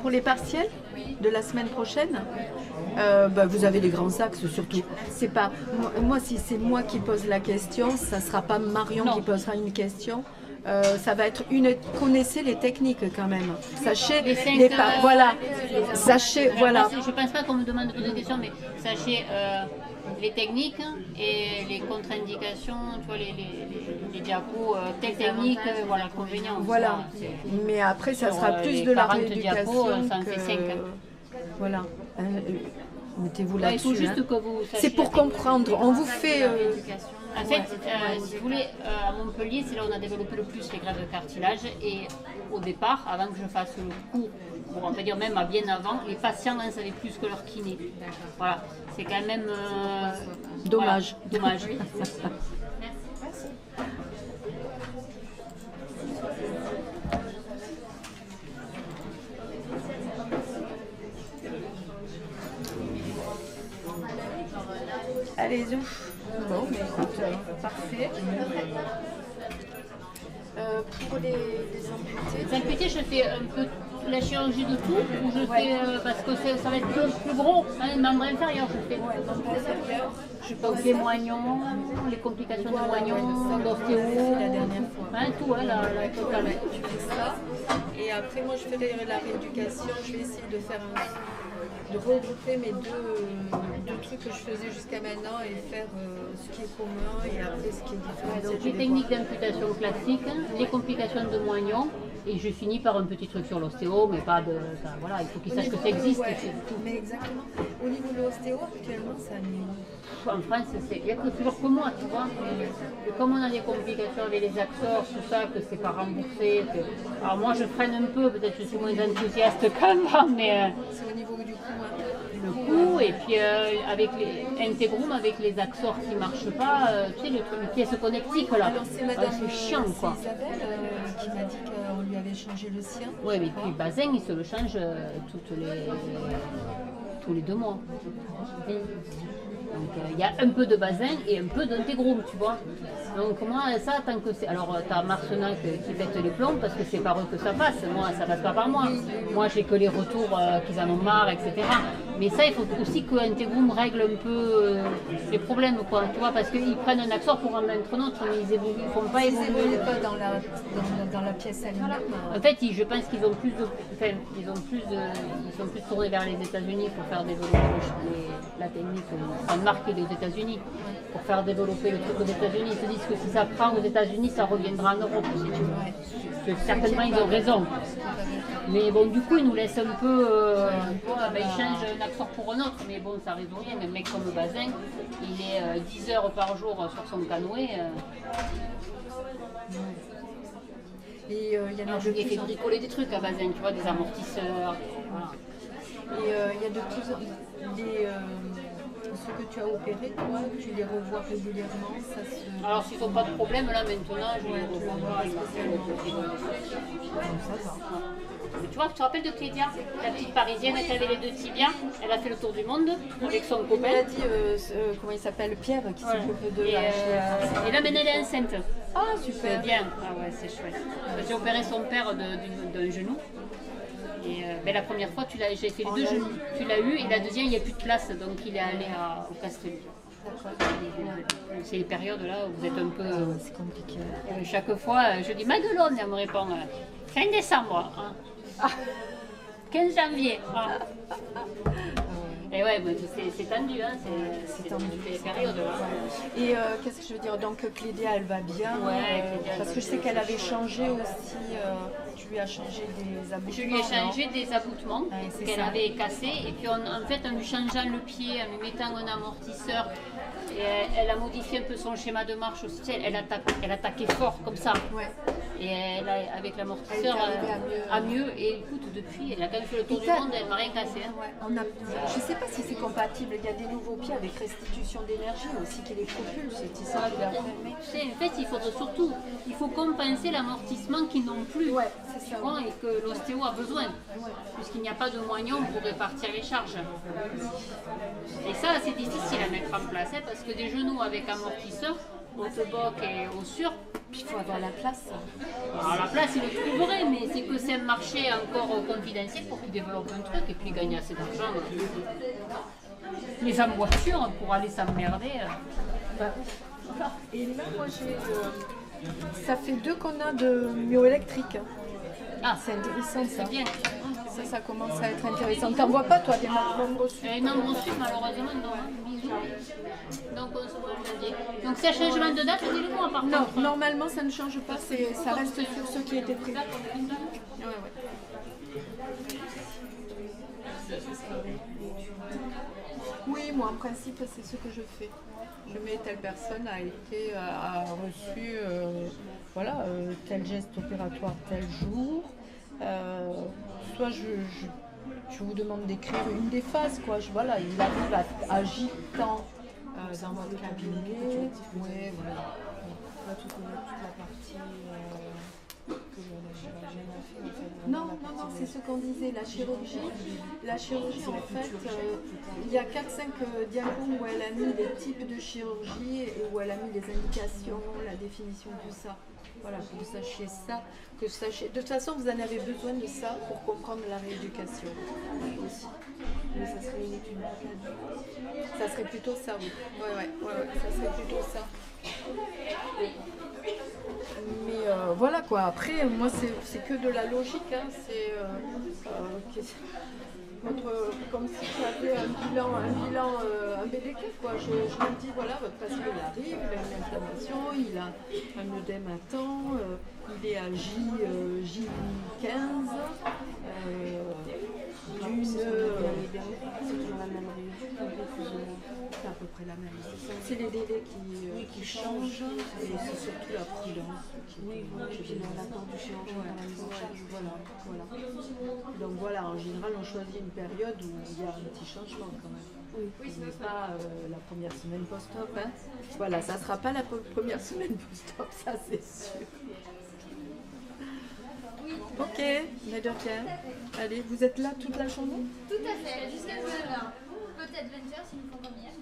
Pour les partiels de la semaine prochaine, vous avez les grands axes surtout. C'est pas moi si c'est moi qui pose la question, ça sera pas Marion qui posera une question. Ça va être connaissez les techniques quand même. Sachez voilà. Sachez voilà. Je pense pas qu'on me demande de poser des questions, mais sachez les techniques et les contre-indications, tu vois, les diapos techniques, voilà, inconvénients. Voilà. Mais après, ça sera plus de la rééducation. Ça en fait 5. Voilà. Mettez-vous Il faut là-dessus. juste que vous sachiez. C'est pour comprendre. On vous fait. En fait, si vous voulez, à Montpellier, c'est là où on a développé le plus les greffes de cartilage. Et au départ, avant que je fasse le cours, bon, on peut dire même bien avant, les patients en savaient plus que leur kiné. Voilà, c'est quand même dommage. Voilà, dommage. Allez-y. Bon, mais écoute, parfait. Pour les amputés. Les amputés, je fais un peu la chirurgie de tout, ou je fais parce que ça va être plus gros, hein, membre inférieur, je fais. Ouais, donc inférieur, je Donc pense les ça. moignons, les complications Voilà, de moignons, ouais, ça, l'ostéo, on l'a fait la dernière fois. hein, tout, hein, la totale. Ouais, tu fais ça. Et après, moi, je ferai la rééducation. Je vais essayer de faire de regrouper mes deux trucs que je faisais jusqu'à maintenant et faire ce qui est commun et après ce qui est différent. Donc les techniques d'amputation classiques, les complications de moignons, et je finis par un petit truc sur l'ostéo, mais pas de. Enfin, voilà, il faut qu'ils sachent que ça existe. Ouais, et c'est tout. mais exactement. Au niveau de l'ostéo, actuellement, ça n'est. En France, il n'y a que toujours que moi, tu vois. Et comme on a des complications avec les axors, tout ça, que c'est pas remboursé. Alors moi, je freine un peu, peut-être que je suis moins enthousiaste qu'avant, mais C'est au niveau du coup. Hein. le coup, et puis avec les Integrum, avec les axors qui ne marchent pas, tu sais, les pièces connectiques là. Alors c'est madame c'est chiant quoi. c'est Isabelle qui m'a dit qu'on lui avait changé le sien. Oui, mais puis Bazin, il se le change tous les 2 mois. Donc il y a un peu de Bazin et un peu d'Integrum, tu vois. Donc moi, ça, tant que c'est... Alors, tu as Marcenac qui pète les plombs parce que c'est par eux que ça passe. Moi, ça passe pas par moi. Moi, j'ai que les retours qu'ils en ont marre, etc. Mais ça, il faut aussi que Integrum règle un peu les problèmes, quoi. Tu vois, parce qu'ils prennent un accent pour en mettre un autre, mais ils ne font pas Ils évoluer. n'évoluent pas dans la pièce elle-même. En fait, je pense qu'ils ont plus de, enfin, ils sont plus tournés vers les États-Unis pour faire développer la technique. Danemark et les États-Unis pour faire développer le truc aux États-Unis. Ils se disent que si ça prend aux États-Unis, ça reviendra en Europe. Si tu veux. Certainement, ils ont raison. Mais bon, du coup, ils nous laissent un peu. Ils changent un accent pour un autre, mais bon, ça résout rien. Un mec comme Bazin, il est 10 heures par jour sur son canoë. Et il y en a Je lui ai fait bricoler des trucs à Bazin, tu vois, des amortisseurs. Voilà. Et il y a de plus en plus ceux que tu as opérés, toi, tu les revois régulièrement, ça se... Alors, s'ils n'ont pas de problème, là, maintenant, je les revois. Mais tu vois, tu te rappelles de Clédia, la petite parisienne qui avait les 2 tibias, elle a fait le tour du monde avec son Il m'a copain. dit, comment il s'appelle, Pierre, qui s'occupe de Et, la... et là, maintenant, elle est enceinte. Ah, C'est super. bien. Ah ouais, c'est chouette. J'ai opéré son père d'un genou. Et la première fois, j'ai fait les 2 genoux. Tu l'as eu, et la deuxième, il n'y a plus de place, donc il est allé au Castelli. C'est les périodes là où vous êtes un peu. C'est compliqué. Chaque fois, je dis Maguelone, elle me répond fin décembre. Hein. 15 janvier. Ah. Et ouais, c'est tendu, hein, c'est tendu les périodes là. Et qu'est-ce que je veux dire? Donc Clédia, elle va bien. Ouais, Clédia, parce que je sais qu'elle avait changé aussi. Tu lui as changé des aboutements. Je lui ai changé des aboutements c'est qu'elle ça. avait cassés. Et puis en fait, en lui changeant le pied, en lui mettant un amortisseur, et elle a modifié un peu son schéma de marche aussi. Elle attaquait fort comme ça. Ouais. Et elle a, avec l'amortisseur, Elle est arrivée à mieux. Et écoute, depuis, elle a quand même fait le tour du monde, elle m'a rien cassé. Hein. Ouais, je ne sais pas si c'est compatible. Il y a des nouveaux pieds avec restitution d'énergie aussi qui les propulsent. C'est ça, je vais après. Tu sais, en fait, il faut compenser l'amortissement qu'ils n'ont plus. Ouais, c'est ça. Tu vois, et que l'ostéo a besoin, puisqu'il n'y a pas de moyens pour répartir les charges. Et ça, c'est difficile à mettre en place, hein, parce que des genoux avec amortisseur, haute-boc et haussure, Puis il faut avoir la place. alors la place, ils le trouveraient, mais c'est un marché encore confidentiel pour qu'ils développent un truc et puis gagner assez d'argent. Les en voiture pour aller s'emmerder. Et là, moi, ça fait 2 qu'on a de myoélectrique. Ah, C'est intéressant ça. c'est bien. Ça commence à être intéressant. T'en vois pas toi des membres reçus? Non, reçu, malheureusement, non. Bisous. Donc, on se voit en janvier. Donc, c'est un changement de date, dis-le-moi par Non, contre. normalement ça ne change pas, ça reste sur ceux qui étaient prévus. Oui, moi en principe c'est ce que je fais. Je mets telle personne a reçu tel geste opératoire tel jour. Soit je vous demande d'écrire une des phases, quoi. Voilà, il arrive à agir tant dans votre cabinet. Ouais, voilà. Là, toute la partie que la chirurgienne a fait. En fait, Non, c'est ce qu'on disait, la chirurgie, en fait, il y a 4-5 diagrammes où elle a mis les types de chirurgie et où elle a mis les indications, la définition de ça. Voilà, que vous sachiez ça, que vous sachiez. De toute façon, vous en avez besoin de ça pour comprendre la rééducation aussi. Mais ça serait une étude d'encadre. Ça serait plutôt ça, oui. Ouais, ça serait plutôt ça. Mais voilà quoi, après, moi c'est que de la logique. Hein. C'est comme si tu avais un bilan, un BDK, quoi. Je me dis, voilà, votre patient il arrive, il a une inflammation, il a un œdème à temps, il est à J15, C'est toujours la même réunion, plus ou moins. c'est à peu près la même. C'est les délais qui changent et c'est surtout la prudence. Oui, voilà, et puis l'accord du chirurgien dans la mise en charge. Voilà. Donc voilà, en général, on choisit une période où il y a un petit changement quand même. Oui, Ce n'est pas la première semaine post-op. Hein. Voilà, ça ne sera pas la première semaine post-op, ça c'est sûr. Ok, Nadia Pierre. Allez, vous êtes là toute la journée? Tout à fait, jusqu'à 19h. Peut-être 20h si nous font comme hier.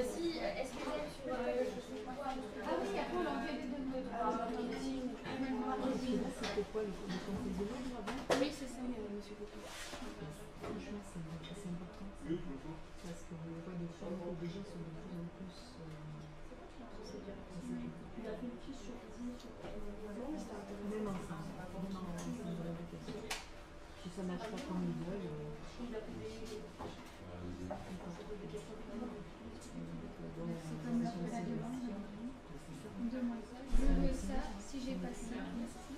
Si, excusez sur. Ah oui, après on l'a fait des C'était quoi le cours de conseil? Oui, c'est ça, monsieur Coco. Franchement, c'est important. Parce qu'on voit des femmes où des gens sont de plus en plus. Même ensemble. Si ça ne marche pas comme ils veulent. Je veux ça, si j'ai pas ça, merci.